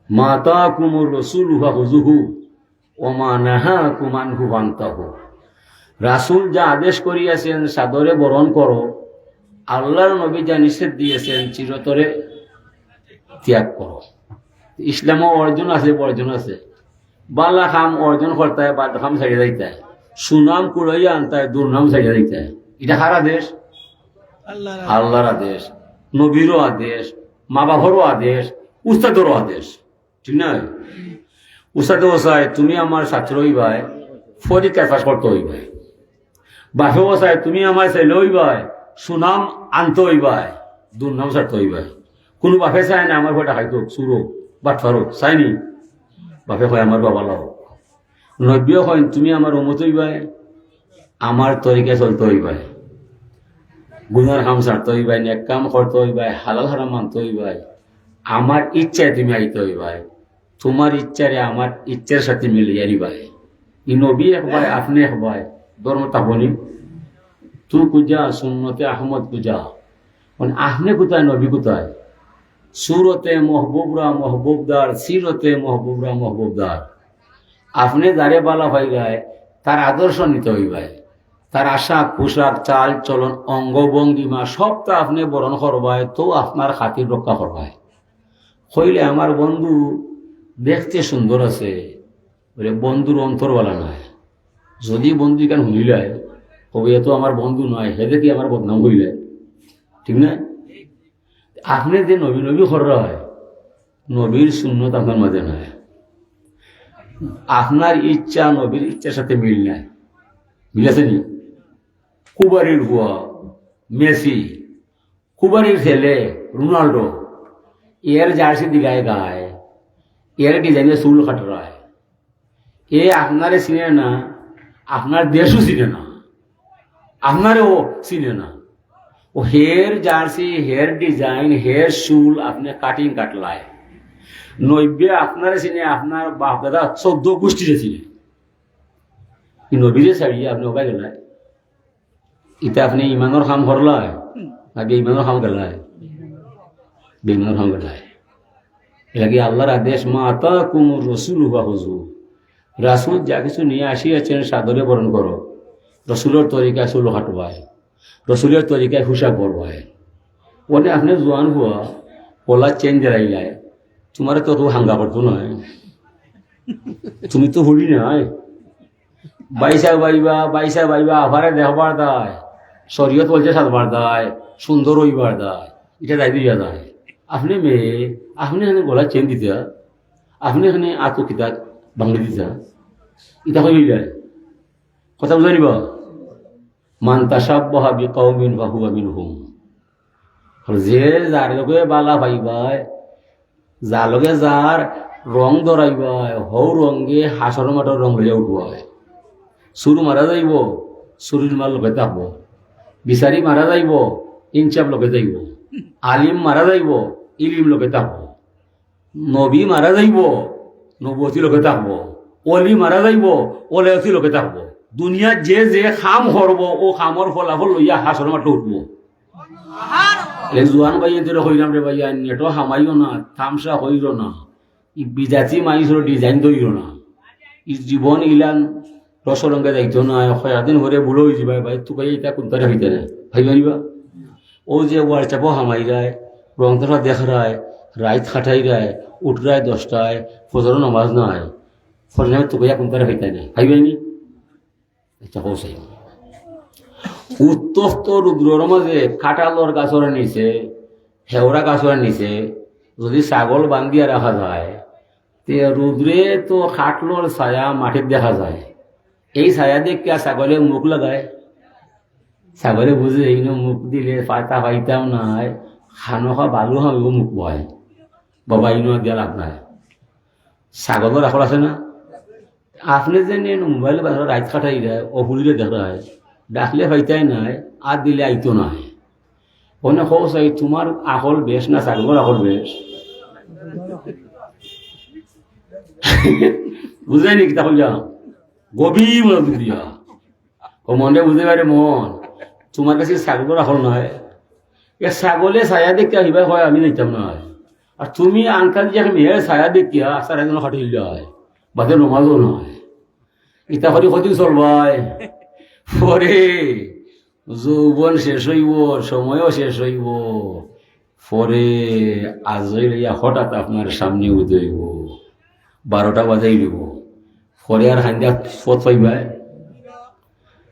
Speaker 1: মাতা কুমুর রসুল হুজুহু ওমা নাহা কুমান হুবান্তাহু। রাসূল যা আদেশ করিয়াছেন সাদরে বরণ করো, আল্লাহর নবী যা নিষেধ দিয়েছেন চিরতরে ত্যাগ করো। ইসলামও অর্জন আছে বর্জন আছে। বালা খাম অর্জন করতে হয়, বাদ খাম ছাড়িয়ে যাইতে হয়, সুনাম কুড়াইয়া আনতে হয়, দুর্নাম ছাড়িয়ে যাইতে হয়। এটা কার আদেশ? আল্লাহর আদেশ, নবীরও আদেশ, মা বাবারও আদেশ, উস্তাদেরও আদেশ। ঠিক না? উস্তাদেও চায় তুমি আমার ছাত্র হইবাই, পরীক্ষায় পাস করতে হইবাই। বাপেও চায় তুমি আমার ছেলে হইবাই, সুনাম আনতে হইবাই, দুর্নাম ছাড়তে হইবাই। কোনো বাপে চায় না আমার ঘরটা খাইতো চুরো বাটফারো, চাইনি? বাপে হয় আমার বাবা লাও। নব্বীও হয় তুমি আমার উমত হইবাই, আমার তরিকায় চলতে হইবাই, গুনার কাম ছাড়তে হইবাই, নেক কাম করতে হইবাই, হালাল হারাম মানতে হইবাই, আমার ইচ্ছায় তুমি আইতে হইবাই, তোমার ইচ্ছারে আমার ইচ্ছার সাথে মিলিয়ে আনিবাই। ই নবী একবাই আপনি একবাই ধর্ম তাপনি তুই কুজা সুন্নতে আহমদ কুজা। মানে আপনি কোথায় নবী কোথায়? সুরতে মহবুবরা মহবুবদার, সিরতে মহবুবরা মহবুবদার। আপনি যারে বালা ভাই গায় তার আদর্শ নিতে হইবাই, তার আশা পোশাক চাল চলন অঙ্গভঙ্গিমা সবটা আপনি বরণ করবায়, তো আপনার খাতির রক্ষা করবায়। হইলে আমার বন্ধু দেখতে সুন্দর আছে বলে বন্ধুর অন্তরওয়ালা নয়। যদি বন্ধু কেন হইলায় তবে এ তো আমার বন্ধু নয়, হেদে কি আমার বদনাম হইলে? ঠিক না? আপনি যে নবী নবী খর হয়, নবীর সুন্নত আপনার মাঝে নয়, আপনার ইচ্ছা নবীর ইচ্ছার সাথে মিল নাই, মিলেছে নি? কুবারির হুয়া মেসি, কুবারির ছেলে রোনাল্ডো, এর জার্সি দিগায় গায়, এর ডিজাইনে চুল কাটরায়, এ আপনারে চিনে না, আপনার দেশও চিনে না, আপনারেও চিনে না। ও হের জার্সি, হের ডিজাইন, হের চুল আপনি কাটিং কাটলায়, নব্বে আপনারে চিনে, আপনার বাপ দাদা 14 গোষ্ঠীরে চিনে, নবীরে ছাড়িয়ে আপনি ওখানে গেলায়। ইটা আপনি ইমানের কাম করলায় না বেঈমানের কাম গেলায়? বেঈমানের কাম গেলায়। এলাকি আল্লাহর আদেশ, মা আতাকুম রাসূলু ফাখুযু, রাসূল যা কিছু নিয়ে আসিয়াছেন সাদরে বরণ করো। রসুলের তরিকায় চুল কাটবায়, রসুলের তরিকায় পোশাক পরবায়। ওনে আপনি জোয়ান হুয়া পলা চেন জেরাইলায়, তোমার তো হাঙ্গা করতো নয়, তুমি তো হলি নয়। বাইসা বাইবা আভারে দেখবার দায়, শরীয়ত বলছে সাজবার দায়, সুন্দর হইবার দায়, এটা দায় দিয়া যায়। আপনি মেয়ে, আপনি এখানে গলা চেন দিতে, আপনি এখানে আতো কিতা ভাঙি দিতে, ইটা হয়ে যায়। কথা বুঝা নিবা? মান তাশাব্বাহা বিকাউমিন ফাহুয়া মিনহুম। যে যার লগে বালা পাইবায়, যার লগে যার রং ধরাইবায়, হৌ রঙে হাসর মাঠর রং হইয়া উঠবায়। চুরু মারা যাইব, চুরির মার লগে থাকব। বিচারি মারা যাইব, ইনসাফ লগে যাইব। আলিম মারা যাইব, ইলিম লগে থাকব। নবী মারা যাইব, নবতী লগে থাকব। অলি মারা যাইব, অলেয়তী লগে থাকব। দুনিয়া যে যে খাম করব, ও খামর ফলাফল লইয়া হাসর মাঠে উঠব। জোয়ান ভাইয়া তোরা হইলাম রে ভাইয়া, নেটো হামাইও না, থামসা হইল না, বিজাতি মাইসর ডিজাইন ধরিল না, জীবন ইলান রসরঙ্গে যাইতো না, কয়েকদিন ভরে বুড়ো হয়ে যাবে ভাই, তো ভাই এটা কোনটারে হইতে না ভাই ভাইবা। ও যে হোয়াটসঅ্যাপ হামাই রায়, রং তারা দেখ রায়, রাইত খাটাই রায়, উঠ রায় 10টায়, ফজর নামাজ নাই, ফজর তো ভাইয়া কোনটারে হইতে না ভাই ভাইনি। এটা কৌশাই উত্তপ্ত রুদ্রর মাঝে কাঁঠালর গাছর নিচে, হেওড়া গাছর নিচে যদি ছাগল বান্ধিয়া রাখা যায়, তে রুদ্রে তো খাটলর ছায়া মাটির দেখা যায়। এই ছায়া দেখে ছাগলে মুখ লাগায়, ছাগলে বুঝে এই মুখ দিলে পাতা পাইতাম নাই, খানো খা বালু খামিব মুখ বয়, বাবা ইনো দিয়া লাভ নাই। ছাগলের রাখল আছে না? আপনি যে মোবাইল বাজার রাত কাটাই যায়, অপুরিলে দেখা হয়, ডাকলে পাইতাই নাই, আর দিলে আইতো নাই। ওনে কৌশাই তোমার আকল বেশ না ছাগলের আকল বেশ? বুঝাই নি কিতা কইয়া গভীর মনোযোগ দিয়া, ও মনে বুঝতে পারে মন তোমার কাছে ছাগল রাখল নয়। এ ছাগলে ছায়া দেখতে আহিবা হয়, আমি যাইতাম নয়। আর তুমি আনকাল যে মেয়ের ছায়া দেখিয়া আসার একজন খাটিল হয়, বাদে নমাজও নয়। ইতা করি কদিন চলবাই, পরে যৌবন শেষ হইব, সময়ও শেষ হইব, পরে আজই লইয়া হঠাৎ আপনার সামনে উদয়ব, 12টা বাজাই দিব, পরে আর হান্দিয়া পথ পাইবাই।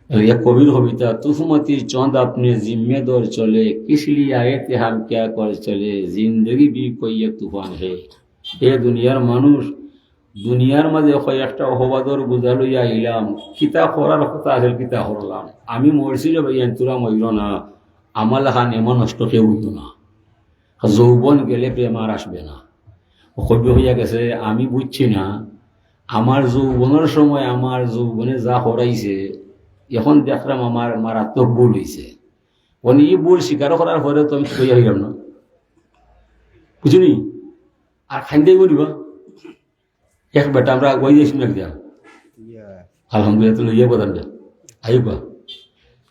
Speaker 1: एक कबीर कविता, तुफमती चौंद अपने जिम्मेदार चले, किस लिए आए थे हम क्या कर चले, जिंदगी भी कोई एक तूफान है। ए दुनियार मानुष, দুনিয়ার মাঝে কয়েকটা অপবাদর বোঝা লইয়া আইলাম, কিতা করার কথা আসল কিতা করলাম। আমি মরছিল ভাইয়া, তোরা মরিল না, আমার লেখান এমন নষ্ট কেউ হইত না। যৌবন গেলে প্রেম আর আসবে না। কবি হইয়া গেছে, আমি বুঝছি না আমার যৌবনের সময় আমার যৌবনে যা হরাইছে, এখন দেখলাম আমার মারাত্মক ভুল হয়েছে। মানে এই ভুল স্বীকার করার পরে তো আমি কইয়া হইলাম না, বুঝলি? আর খাইন্দাই বলিবা এক বেটা আমরা আগুয়াই যাইছি না দিয়া, আলহামদুলিল্লাহ লইয়া বদান দে আইবা।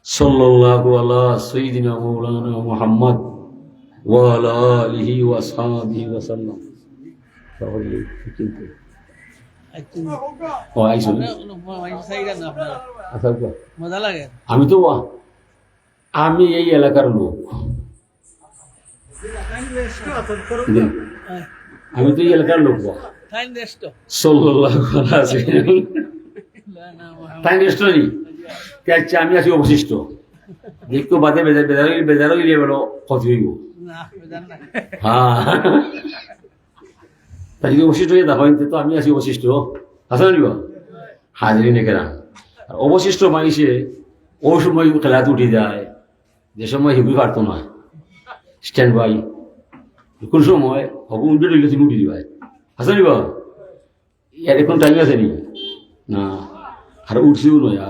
Speaker 1: সাল্লাল্লাহু আলা সাইয়্যিদিনা মাওলানা মুহাম্মদ ওয়া আলা আলিহি ওয়া আসহাবিহি ওয়া সাল্লাম। আমি তো আমি এই এলাকার লোক, আমি তো এই এলাকার লোক। আমি আছি অবশিষ্ট, দেখতো বাদে বেজার গিয়ে বলো ক্ষতি হইব। হ্যাঁ, তাই অবশিষ্ট হয়ে দেখো, তো আমি আছি অবশিষ্ট। আসলে নিব হাজিরি নেকেরাম। আর অবশিষ্ট মানুষে ও সময় খেলাতে উঠে যায়, যে সময় হিবি পারতো না স্ট্যান্ড বাই, কোন সময় হবু উঠে দিলে তুমি উঠে দিবাই। আসলে নিব এর এখন টাইম আছে নি না, আর উঠছিও নয়া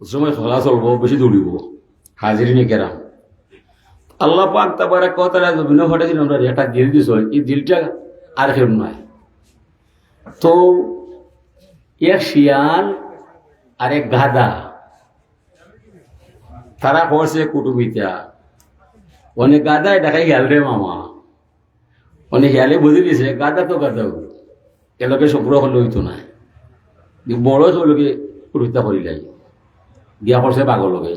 Speaker 1: সময় খেলা চলবো, বেশি দৌড়িব। হাজিরি নেকেরাম, আল্লাহ পাক তাবারাক ওয়া তাআলা বিভিন্ন ঘটেছিল আমরা একটা দিল দিছ, এই দিলটা আর কেউ নয়। তো এক শিয়াল আর এক গাধা, তারা করছে কুটুমিতা। অনেক গাধায় দেখাই গেল রে মামা, অনেক হেয়ালে বুঝে দিয়েছে গাধা তো গাধা, এলোকে শুক্র হলে হইতো না, বড় লোকে কুটুমিতা করিলাই গিয়া করছে বাঘর লগে।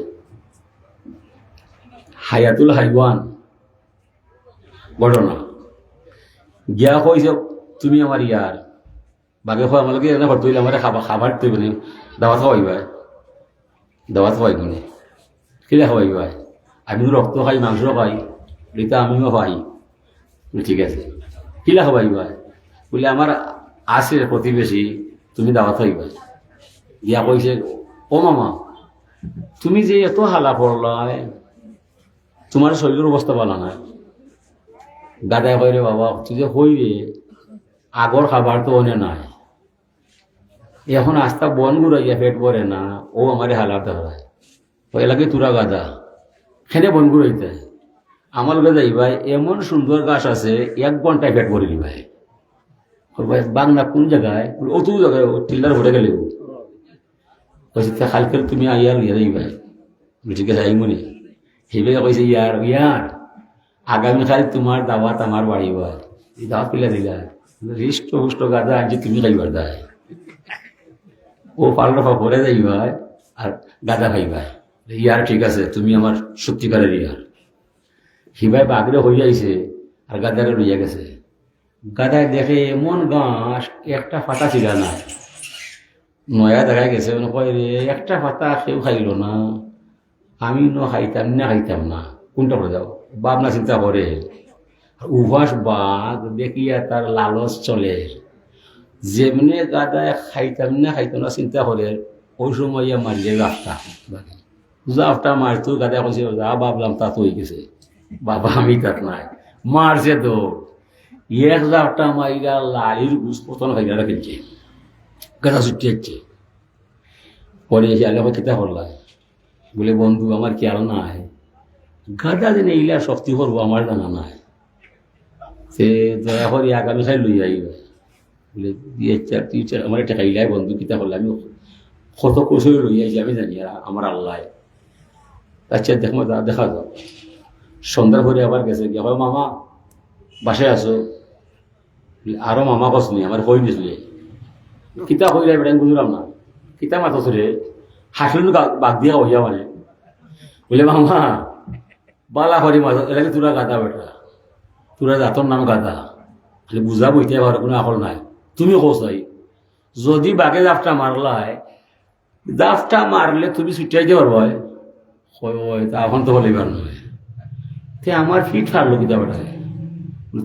Speaker 1: হায়াতুল হাইওয়ান ঘটনা গিয়া কইছে তুমি আমার ইয়ার বাঘে খোয়া আমাকে এনে ভর্তি হইলে আমার খাবার তৈরি নি, দাওয়াত খাওয়াইবা, দাওয়াত খাওয়াইব নি, কিলা খাওয়াইবা? আমিও রক্ত খাই, মাংস খাই, রিতা আমিও খাই। ঠিক আছে, কিলা খাওয়াইবা? বলে আমার আছে প্রতিবেশী, তুমি দাওয়াত খাইবা। গিয়া কইছে ও মামা, তুমি যে এত হালা পড়লাই, তোমার শরীরের অবস্থা ভালো না। গাদায় কই রে বাবা, তুই যে হই রে, আগর খাবার তো অনে নাই, এখন আস্তা বন ঘুরাইয়া পেট ভরে না, ও আমার হালার দেখায় ওই লাগে তুরা গাদা খেনে বন ঘুরাইতে আমার লোকে যাইবাই, এমন সুন্দর গাছ আছে 1 ঘন্টায় পেট ভরে দিবাই। বাংলা কোন জায়গায়? অত জায়গায় টিল্লার ভরে গেলে খালকেল তুমি আইয়ার ইয়ে যাইবাই। ঠিক আছে আইমনি হিবে কইছে ইয়ার ইয়ার আগামীকাল তোমার দাওয়াত আমার বাড়ি হয়, এই দাওয়াত পিলা দিলা হৃষ্ট হুষ্ট গাদা আনছি তুমি খাইবার দায়। ও পাল্টা পরে যাইবা আর গাদা খাইবা। ইয়ার ঠিক আছে, তুমি আমার সত্যিকারের ইয়ার। হিবাই বাগরে হয়ে আইছে আর গাদারে লইয়া গেছে। গাদায় দেখে এমন ঘাস একটা ফাটা ছিল না, নয়া দেখা গেছে কয় রে একটা ফাটা কেউ খাইল না, আমি খাইতাম না কোনটা করে যাও ভাবনা চিন্তা করে। উভাস বাঘ দেখিয়া তার লালচ চলে, যেমনে গাদায় খাইতাম না চিন্তা করে, ওই সময় মারলে জাফটা মারতো। গাদায় কইছে যা ভাবলাম তা তো হয়ে গেছে, বাবা আমি তাত নাই, মারছে তো এক জাফটা মাইরা লালির গুছ পতন খাইয়া রাখছে, গাদা ছুটি যাচ্ছে। পরে এসে আগে খেতে করলাম, বলে বন্ধু আমার খেয়াল নাই, গাদা দিনে ইলা শক্তি করবো আমার জানা নাই, সে দয়া করে আগামী খাই লই যাই বলে দিয়ে তুই আমার একটা খাইলাই বন্ধু কিতা করলে আমি কত কৌশল লই আইছি আমি জানি, আমার আল্লাহ। আচ্ছা দেখো দেখা যাও। সন্ধ্যার পরে আবার গেছে গিয়ে হয় মামা বাসায় আসো, আরো মামা কস নি আমার হই নিছিল কিতা হইলে বেটা বুঝলাম না, কিতা মাথা চলে হাসলেন বাঘ দিয়া হইয়া মানে বলে মামা বালা করি মাছ এলাকে তোরা গাদা বেটা, তোরা জাতর নাম গাদা, খালি বুঝা বইতে পারো কোনো আকল নাই। তুমি কোস নাই যদি বাঘে জাফটা মারলাই, জাফটা মারলে তুমি ছুটিয়াইতে পারবো, তা এখন তো বলিবার নয়। তে আমার ফিট হারলো কিতা বেটা,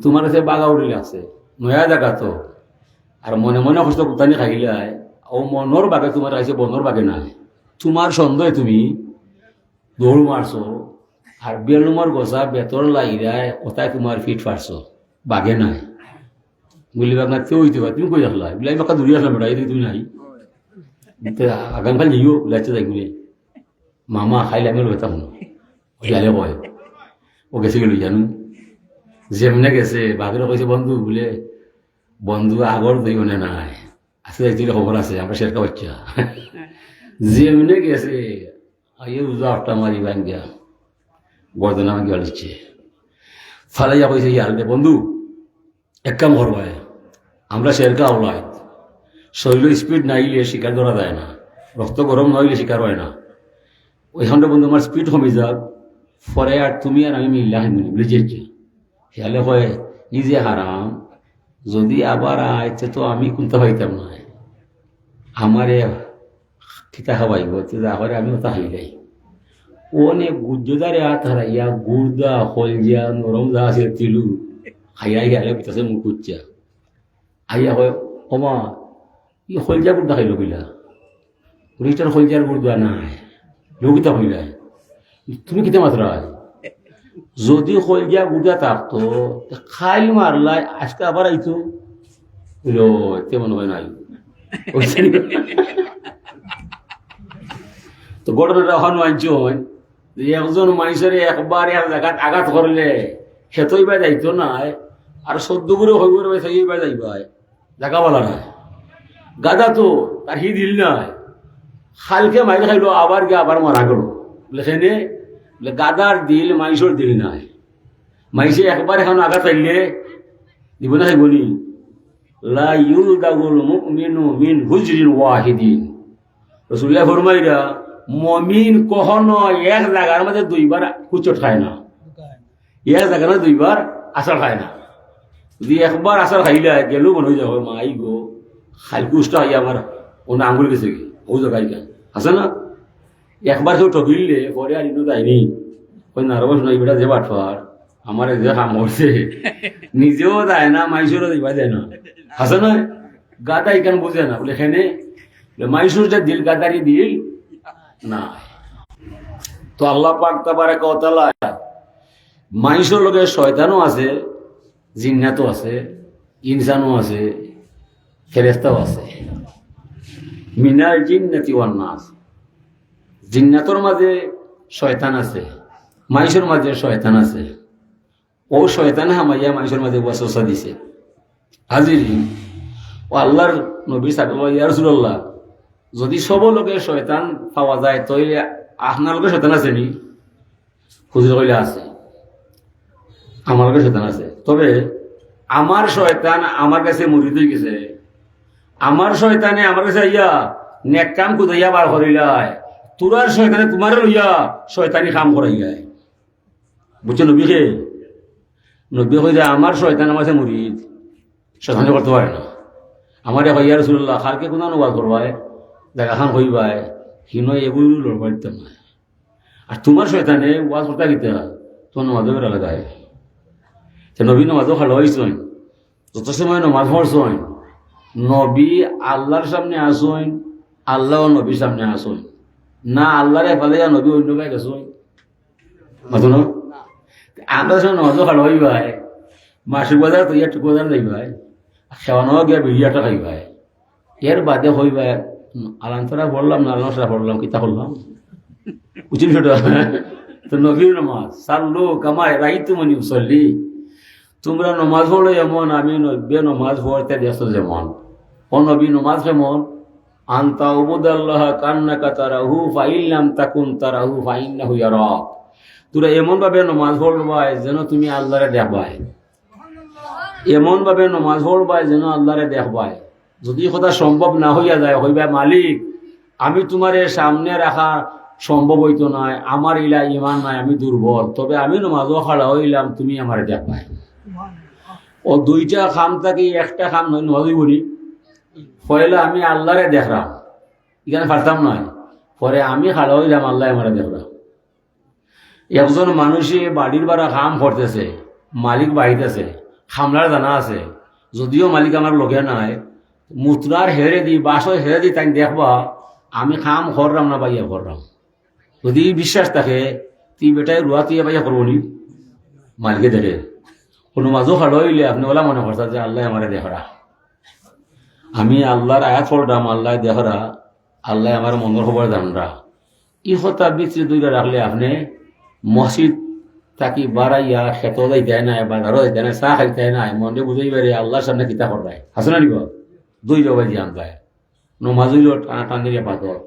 Speaker 1: তোমার কাছে বাঘা উড়িলে আছে নয়া জায়গা তো, আর মনে মনে কষ্ট কুতানি খাইলাই ও মনের বাঘে তোমার কাছে বনর বাঘে নাই। তোমার সন্দেহ তুমি দৌড় মারছো আর বেলুমর গোসা বেতর লাইরায় কোথায় তোমার ফিট ফাটছো, বাঘে নাই বলি বাঘ না কেউ হইতে পারে। তুমি কই আসলা বলে আমি বাক্কা দূরে আসলাম বেটা, এই তুমি নাই আগামীকাল যাইও লাইতে যাই বলে মামা খাইলে আমি লইতাম না ওইলে কয় ও গেছে গেল জানো যেমনে গেছে বাঘের কইছে বন্ধু বলে বন্ধু আগর দুইজনে নাই আছে, একদিকে খবর আছে আমরা শেরকা বাচ্চা যেমনে গেছে আইয়ে উজা আটটা মারি ভাঙ্গিয়া গর্দনা ভাঙ্গিয়া দিচ্ছে ফালাইয়া কইছে ইয়ার বন্ধু এক কাম করবায়, আমরা শেরকা আওলাই শরীর স্পিড নাইলে শিকার ধরা যায় না, রক্ত গরম নইলে শিকার হয় না। ওইখানটা বন্ধু আমার স্পিড কমে যাক পরে আর তুমি আর আমি মিল্লা হাইমনি বলে যেছি হেয়ালে হয় নিজে হারাম যদি আবার আইতে তো আমি কোনটা পাইতাম না, আমারে খিতা খাওয়াইব তাহলে আমি ওটা হাইলাই অনেক গুজ্জদারে হাত হারাইয়া গুড়দা হলজিয়া নরম যা আছে তিলু খাইয়াই গেলে পিতাছে মুখ উচ্চা আইয়া হয় ওমা ই হলজা গুড় দেখাইল কইলা রিটার হলজার গুড় দেওয়া নাই লোকিতা হইলা তুমি কিতে মাত্র যদি হলজা গুড়া থাকতো খাইল মারলাই আজকে আবার আইতো বললো তেমন হয় নাই তো ঘটনাটা হনুমানছি হয় একজন মানুষের একবার এক জায়গাত আঘাত করলে সেতই বা যাইতো নাই আর সদ্য করে হইব সেই বা যাইবাই জায়গা বলা নাই গাদা তো তার হি দিল নাই খালকে মাইল খাইলো আবার গিয়ে আবার মারা গেল বলে সেনে বলে গাদার দিল মাইসর দিল নাই মাইসে একবার এখন আঘাত আইলে দিব না খাইবনি লা ইউলদাগুল মুমিনু মিন হুজরিন ওয়াহিদিন রাসূলুল্লাহ ফরমাইরা মুমিন কখনো এক জায়গার মধ্যে দুইবার কুচট খায় না এক জায়গার মধ্যে দুইবার আসার খায় না যদি একবার আসার খাইলে গেল মনে হয়ে যাবে মা আই গো খাল কুচটা হইয়া আমার অন্য আঙ্গুল গেছে কি ও জায়গায় কেন আছে না একবার কেউ ঠকিলে পরে আর ইনো যায়নি ওই নার্ভাস নয় বেটা যে বাটফার আমার যে কাম করছে নিজেও যায় না মাইসুরও দিবা যায় না আছে না গাদা ইকান বুঝে না বলে এখানে মাইসুর যে দিল গাদারি দিল না তো আল্লাহ পাক তাবারাকা ওয়া তাআলা মাইসুর লগে শয়তানও আছে জিন্নাতও আছে ইনসানও আছে ফেরেশতাও আছে মিনাল জিন্নাতি ওয়ান নাস জিন্নাতর মাঝে শয়তান আছে মাইসুর মাঝে শয়তান আছে ও শয়তান হামাইয়া মাইসুর মাঝে ওয়াসওয়াসা দিছে হাজিরিন ও আল্লাহর নবী সাল্লাল্লাহু আলাইহি ইয়া রাসূলুল্লাহ যদি সব লোকের শয়তান পাওয়া যায় তাইলে আপনার লোকের শয়তান আছে নি হুজুর কইলা আছে আমার লোকের শয়তান আছে তবে আমার শয়তান আমার কাছে মুরিদ হয়ে গেছে আমার শয়তানে আমার কাছে ইয়া নেক কাম কুদাইয়া বার করিলাই তোরার শয়তানে তোমার লইয়া শয়তানি কাম করাইলাই বুঝছো নবীকে নবী কই যে আমার শয়তান আমার কাছে মুরিদ শয়তানি করতে পারে না আমার ইয়া রাসূলুল্লাহ খালকে কোন অনুবাদ করবাই দেখা খান হইবাই হিনো এগুলো লড়বাই দিতাম না আর তোমার শয়তানে ওয়াজ করতে গিতা তোমার নমাজও বেড়া লাগায় নবী নমাজও খালো হয়েছেন যত সময় নমাজ পড়ছেন নবী আল্লাহর সামনে আসুন আল্লাহ নবীর সামনে আসুন না আল্লাহর এফালে নবী অন্য গায়ে গেছুন মাথুন আমরা সব নমাজও খালো হইবাই মাসিক বাজার তো ইয়ার বাজার যাই ভাই খাওয়ানো গিয়া বিড়িয়াটা খাই ভাই এর বাদে হইবাই আলান্তরা পড়লাম না আলান্তরা পড়লাম কিতা করলাম উচিত সেটা তো নবীর নমাজ সাল্লু কামায় রাইতু মনি মুসল্লি তোমরা নমাজ পড়ো এমন আমি নব্বে নমাজ পড়তে দেখছো যেমন ও নবী নমাজ যেমন আন্তা উবুদাল্লাহ কান্নাকা তারাহু ফাইল্লাম তাকুন তারাহু ফাইন্নাহু ইয়ারাক তোরা এমন ভাবে নমাজ পড়বাই যেন তুমি আল্লাহরে দেখবাই এমন ভাবে নমাজ পড়বাই যেন আল্লাহরে দেখবাই যদি কথা সম্ভব না হইয়া যায় হইবা মালিক আমি তোমার সামনে রাখা সম্ভব হইতো নয় আমার ইলা ইমান নাই আমি দুর্বল তবে আমি নমাজও খাড়া হইলাম তুমি আমার দেখবাই ও দুইটা খাম থাকি একটা খাম নয় নজই বলি পয়লা আমি আল্লাহরে দেখলাম এখানে পারতাম নয় পরে আমি খাড়া হইলাম আল্লাহ আমার দেখলাম একজন মানুষে বাড়ির বাড়া খাম করতেছে মালিক বাড়িতেছে খামলার জানা আছে যদিও মালিক আমার লগে নাই মুতরার হেরে দি বাসর হেরে দি তাই দেখবা আমি খাম করলাম না বাইয়া করলাম যদি বিশ্বাস থাকে তুই বেটাই রুয়া তুই বাইয়া করবো নি মালিকে দেখে কোনো মাজও খাড়ো হইলে আপনি ওলা মনে করছেন যে আল্লাহ আমার দেখরা আমি আল্লাহর আয়াত পড়লাম আল্লাহ দেখরা আল্লাহ আমার মনের খবর জানরা ই কথা বিচ্ছিন্ন দুইটা রাখলে আপনি মসজিদ তাকি বাড়াইয়া খেত যাইতে নাই বাজারও যাইতে নাই চাহ খাইতে নাই মনে বুঝাই পারে আল্লাহর সামনে কিতা করবাই আছে না নিব দুই জবাই দিয়ে আনবাই নমাজ হইল টানা টান্দিরে পাতর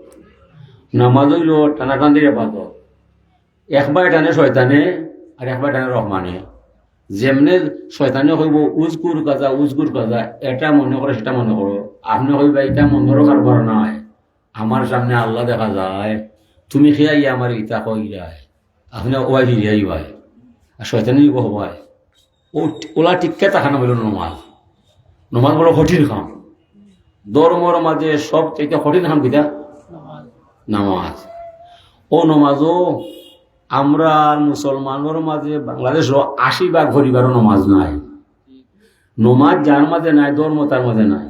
Speaker 1: নামাজ হইল টানা টান্দিরে পাতর একবার টানে শয়তানে আর একবার টানে রহমানে যেমনে শয়তানে কইব উজগুর কাজা এটা মনে করে সেটা মনে করো আপনি কইবা এটা মনেরও কারবার নাই আমার সামনে আল্লাহ দেখা যায় তুমি খেয়াই আমার ইতা কই যায় আপনি ওয়াই ফিরিয়াই ভাই আর শয়তানি হবাই ওলা টিক্কা তাখানো বলল নমাজ বড় কঠিন খাম ধর্মর মাঝে সব চাইতে কঠিন খাম কিতা নামাজ ও নমাজও আমরা মুসলমানের মাঝে বাংলাদেশ ৮০% পরিবারও নমাজ নাই নমাজ যার মাঝে নাই ধর্ম তার মাঝে নাই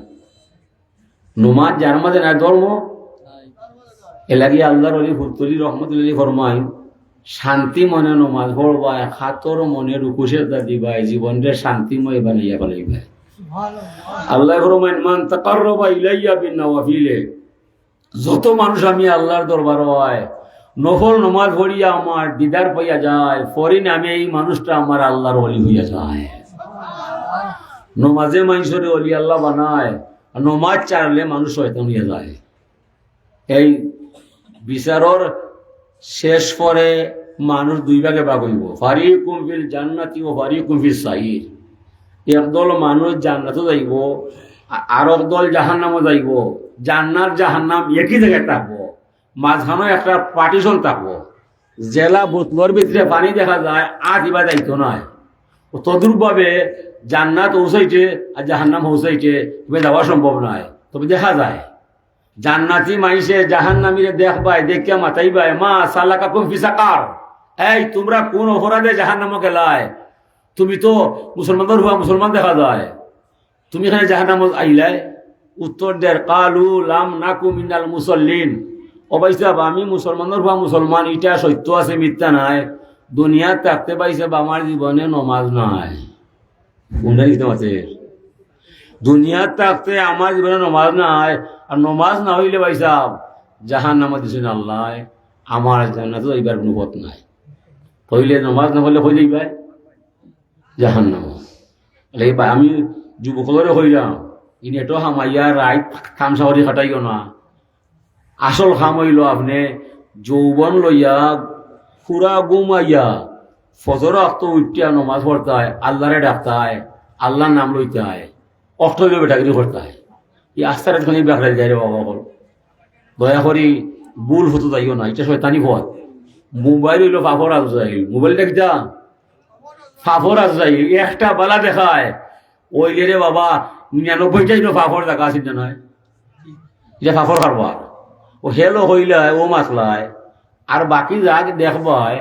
Speaker 1: নমাজ যার মাঝে নাই ধর্ম এলাকি আল্লাহর অলি ফুরতলি রহমতুল্লাহ ফরমাই শান্তি মনে নমাজ পড়বায় খাতর মনে রুকুশে দিবাই জীবনরে শান্তিময় বানাইয়া ফেলাইবাই আল্লাহ ফরমাইন মান তাকাররাবা ইলাইয়া বিন নওয়াফিলে যত মানুষ আমি আল্লাহর দরবার হয় নফল নমাজ পড়িয়া আমার দিদার পাইয়া যায় ফরিন আমি এই মানুষটা আমার আল্লাহর অলি হইয়া যায় নমাজে মানুষের অলি আল্লাহ বানায় আর নমাজ চারলে মানুষ শয়তান হইয়া যায় এই বিচারর শেষ পরে মানুষ দুই ভাগে ভাগ হইব ফারিকুম ফিল জান্নাতি ও ফারিকুম ফিস সাইর একদল মানুষ জান্নাতও যাইব আর একদল জাহান্নামও যাইব জান্নাত জাহান্নাম একই জায়গায় থাকবো মাঝখানে একটা পার্টিশন থাকবো জেলা বোতলর ভিতরে পানি দেখা যায় আর কিবা দায়িত্ব নয় তদ্রুপভাবে জান্নাত পৌঁছাইছে আর জাহান্নাম পৌঁছাইছে তবে যাওয়া সম্ভব নয় তবে দেখা যায় জান্নাতি মাইসে জাহান্নামীরে দেখবাই দেখিয়া মাতাইবাই মা সালাকাকুম ফি সাকার এই তোমরা কোন অপরাধে জাহান্নামে গেলায় তুমি তো মুসলমানদের হুয়া মুসলমান দেখা যায় তুমি এখানে জাহান্নাম আইলাই উত্তর দের কালু লাম নাকু মিনাল মুসল্লিন অবৈসাব আমি মুসলমানের হুয়া মুসলমান এটা সত্য আছে মিথ্যা নাই দুনিয়াত থাকতে পাইছে বা আমার জীবনে নমাজ নাই কোনটা লিখতে আছে দুনিয়াত থাকতে আমার জীবনে নমাজ নাই আর নমাজ না হইলে ভাইসাব জাহান্নামে দিছেন আল্লাহ আমার জান্নাতে যাইবার কোনো পথ নাই হইলে নমাজ না হইলে হয়ে যাইবাই জাহান্নাম আমি যুবকরে হইলাম ইনেটো হামাইয়া রাইট কাম সাহরি খাটাইও না আসল খাম হইল আপনি যৌবন লইয়া পুরা গুমাইয়া ফজর অক্ত উঠিয়া নমাজ পড়তায় আল্লাহরে ডাকতায় আল্লাহর নাম লইতায় অক্ট হইলে বেটাগিরি করতায় এই আস্তার এখানে বেকড়াই যায় রে বাবা বল দয়া করি ভুল হতো যাইও না এটা শয়তানি পথ মোবাইল হইল ফাফর আজ যাই মোবাইল দেখতা ফাফর আজ যাই একটা বালা দেখায় ওইলে রে বাবা 99টাই ফাফর দেখা আছে নয় এটা ফাফর কারবার ও হেলো হইলায় ও মাসলায় আর বাকি যাক দেখবায়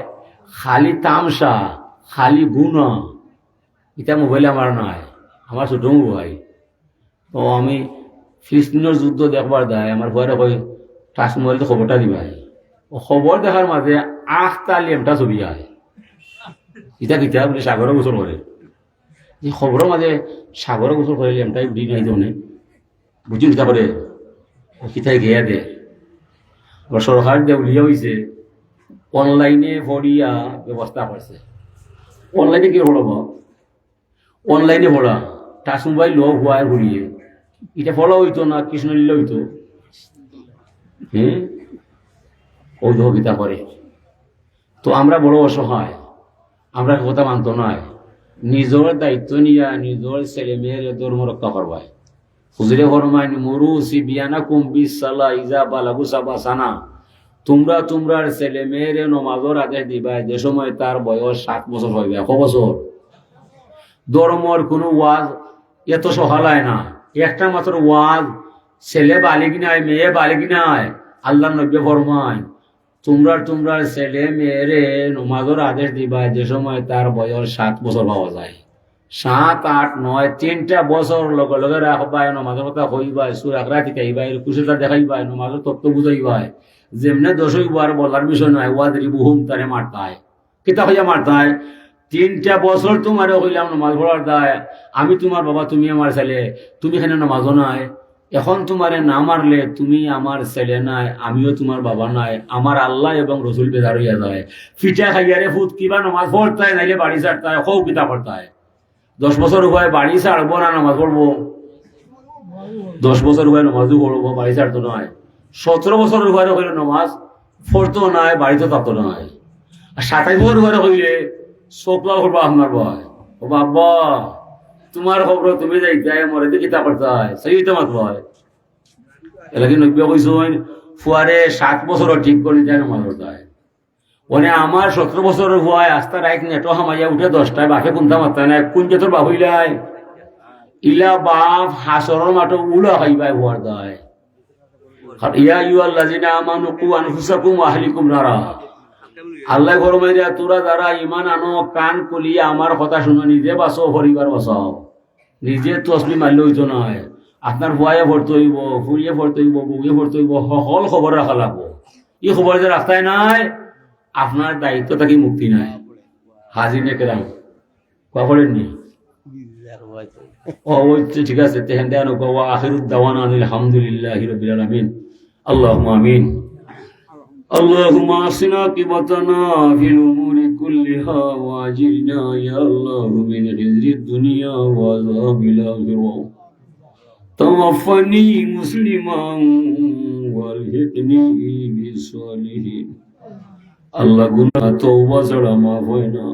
Speaker 1: খালি তামসা খালি গুণা এটা মোবাইল আমার নয় আমার ছোট মোবাইল তো আমি ফিলিস্তিনের যুদ্ধ দেখবার দেয় আমার ঘরে কই টাচ মোবাইলতে খবরটা দিবাই ও খবর দেখার মাঝে 8টা লেমটা ছবি আয় এটা কিতা বলে সাগরে গোসল করে এই খবরের মাঝে সাগরে গোসল করে লেমটাই উঠি নাই জনে বুঝি কিতা করে কিতায় গিয়া দে আবার সরকার দেউলিয়া হয়েছে অনলাইনে পড়িয়া ব্যবস্থা করছে অনলাইনে কি পড়ব অনলাইনে পড়া টাচ মোবাইল লো হুয়ায় ঘুরিয়ে এটা ফলো হইতো না কৃষ্ণলীলা হইতো কৌতূহকিতা করে তো আমরা বড় অসহায় আমরা কথা মানত নয় নিজের দায়িত্ব নিয়া নিজের ছেলে মেয়ের ধর্ম রক্ষা করবায় হুজুরে ফরমাইন মরু সিবিয়ানা কুম্বি সালা ইজা বালাগু সাবা সানা তোমরা তোমরার ছেলে মেয়ের নমাজের আদেশ দিবা যে সময় তার বয়স 7 বছর হইবে 1 বছর ধর্মর কোনো ওয়াজ এত সহালায় না একটা মাত্র ওয়াজ ছেলে বালিক নাই মেয়ে বালিক নাই আল্লাহ নবী ফরমায় তোমরার ছেলে মেয়েরে নমাজের আদেশ দিবা যে সময় তার বয়স 7 বছর পাওয়া যায় 7, 8, 9 3টা বছর লগে লগে রাখবাই নমাজের কথা কইবাই সূরা আকরাতি কইবাই কুশলতা দেখাইবাই নমাজের তত্ত্ব বুঝাইবাই যেমনে দোষ হইব আর বলার বিষয় নয় ওয়াদরি বুহুম তারে মারতায় কিতা হইয়া মারতায় 3টা বছর তোমারে কইলাম নমাজ পড়ার দায় আমি তোমার বাবা তুমি আমার ছেলে তুমি এখানে নমাজও নাই এখন তোমারে না মারলে তুমি আমার ছেলে নাই আমিও তোমার বাবা নাই আমার আল্লাহ এবং রসুল বেদার হইয়া যায় ফিটা খাইয়ারে ফুট কিবা নমাজ পড়তায় নাইলে বাড়ি ছাড়তায় কৌ কিতা পড়তায় 10 বছর উপায় বাড়ি ছাড়বো না নামাজ পড়বো 10 বছর উপায় নমাজও পড়বো বাড়ি ছাড়তো নয় 17 বছর উপায় হইলে নমাজ পড়তো নয় বাড়িতে থাকতো নয় আর 27 বছর উপায় হইলে চোখলা করবো আপনার ভয় ও বাবা তোমার খবর তুমি যাইতে মরে দিয়ে কিতা করতায় সেই তোমার ভয় এলাকি নব্য কইস ফুয়ারে 7 বছর ঠিক করে যায় নমাজ পড়তায় ওনে আমার 17 বছরের ভয় আস্তা রাইত নেটো হামাইয়া উঠে 10টায় বাপে কোনটা মারতায় না কোন যে তোর বাপ হইলাই ইলা বাপ হাসরের মাঠে উলা খাইবাই ভর দায় ইয়া আইয়ুহাল্লাযিনা আমানু কু আনফুসাকুম ওয়া আহলিকুম নারা আল্লাহ ফরমায় যে তোরা যারা ঈমান আনো কান খুলিয়া আমার কথা শুনো নিজে বাঁচো পরিবার বাঁচাও নিজে তসবি মারলে হইতো নয় আপনার ভয়ে ভরতে হইব, ফুরিয়ে ভরতে হইব, বউয়ে ভরতে হইব, সকল খবর রাখা লাগবো। এই খবর যে রাস্তায় নাই, আপনার দায়িত্ব থাকি মুক্তি নাই। হাজির নেকেরাই করেননি। ঠিক আছে, তেহেন দেন আখিরুদ দাওয়ানা আলহামদুলিল্লাহি রাব্বিল আলামিন। আল্লাহুম্মা আমিন। اللهم اعصنا عاقبتنا في الامور كلها واجرنا يا الله من خزي الدنيا وعذاب الاخره توفني مسلما والحقني بالصالحين আল্লাহ গুনাহ তওবা ছাড়া মাফ হয় না,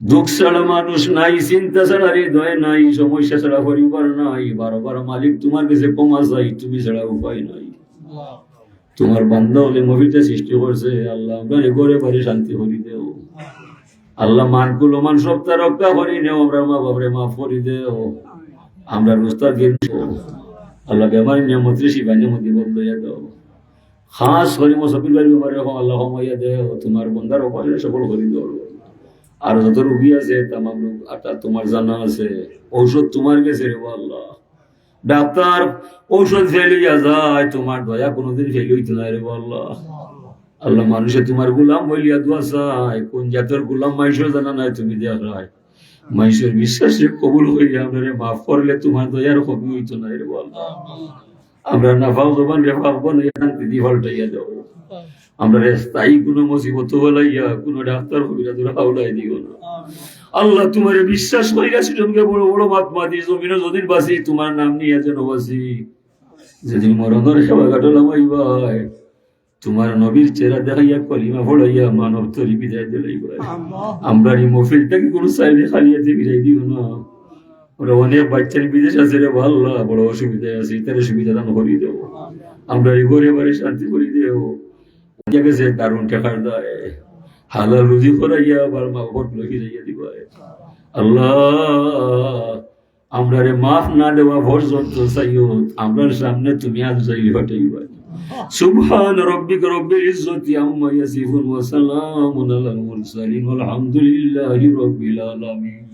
Speaker 1: দুঃখ ছাড়া মানুষ নাই, চিন্তা ছাড়া হৃদয় নাই, সমস্যা ছাড়া পরিবার নাই। বারবার মালিক তোমার কাছে ক্ষমা চাই, তুমি ছাড়া উপায় নাই। তোমার বান্দা হলে মহিলা সৃষ্টি করছে আল্লাহ, আমরা ঘরে বাড়ি শান্তি করি দেও আল্লাহ, মানকুল মান সপ্তাহ রক্ষা করি নেও, আমরা মা বাবরে মাফ করি দেও। আমরা রোস্তার দিন আল্লাহ বেমারি নিয়ামতি শিবা নিয়ামতি বদলাইয়া দাও। খাস করি মসফিল বাড়ি বেমারে আল্লাহ কমাইয়া দেও, তোমার বন্দার অপারে সফল করি দেও। আর যত রুগী আছে তামাম রোগ আটা তোমার জানা আছে, ঔষধ তোমার কাছে রে আল্লাহ। ডাক্তার ঔষধ ফেল হইয়া যায়, তোমার দয়া কোনোদিন ফেল হইতে নাই রে আল্লাহ। আল্লাহ মানুষে তোমার গুলাম বলিয়া দোয়া চায়, কোন জাতের গুলাম মানুষের জানা নাই, তুমি দেখায় মানুষের বিশ্বাসে কবুল হইয়া আমরা মাফ করলে তোমার দয়ার কবি হইতো নাই রে আল্লাহ। আমরা নাফাও জবান রে পাবো না, দিদি ফলটাইয়া দেবো। আমরা স্থায়ী কোনো মুসিবত হলাইয়া কোনো ডাক্তার কবিরা তোরা হাওলাই দিও না আল্লাহ। তোমার বিশ্বাস করিয়া সেজনকে বড় বড় মাতমা দিয়ে জমিনে যদি বাসি, তোমার নাম নিয়ে যেন বাসি। যেদিন মরণের সেবা কাটলাম ভাই, তোমার নবীর চেহারা দেখাইয়া কলিমা পড়াইয়া মানব তরি বিদায় দিলাই ভাই। আমরা এই মফিলটাকে কোনো সাইডে খালিয়াতে বিদায় দিও না। ওরা অনেক বাচ্চার বিদেশ আছে রে ভালো, বড় অসুবিধায় আছে, তার সুবিধা দান করিয়ে দেবো। আমরা এই ঘরে বাড়ি শান্তি করিয়ে দেবো। গেছে দারুণ টেকার দেয়, হালাল রুজি করাইয়া আবার মা ভোট লইয়া যাইয়া দিবা আল্লাহ। আমরা রে মাফ না দেওয়া পর্যন্ত চাইও আমরার সামনে তুমি আজ যাই হটাইবা। সুবহান রাব্বিকা রব্বিল ইজ্জতি আম্মা ইয়াসিফুন ওয়া সালামুন আলাল মুরসালিন ওয়ালহামদুলিল্লাহি রাব্বিল আলামিন।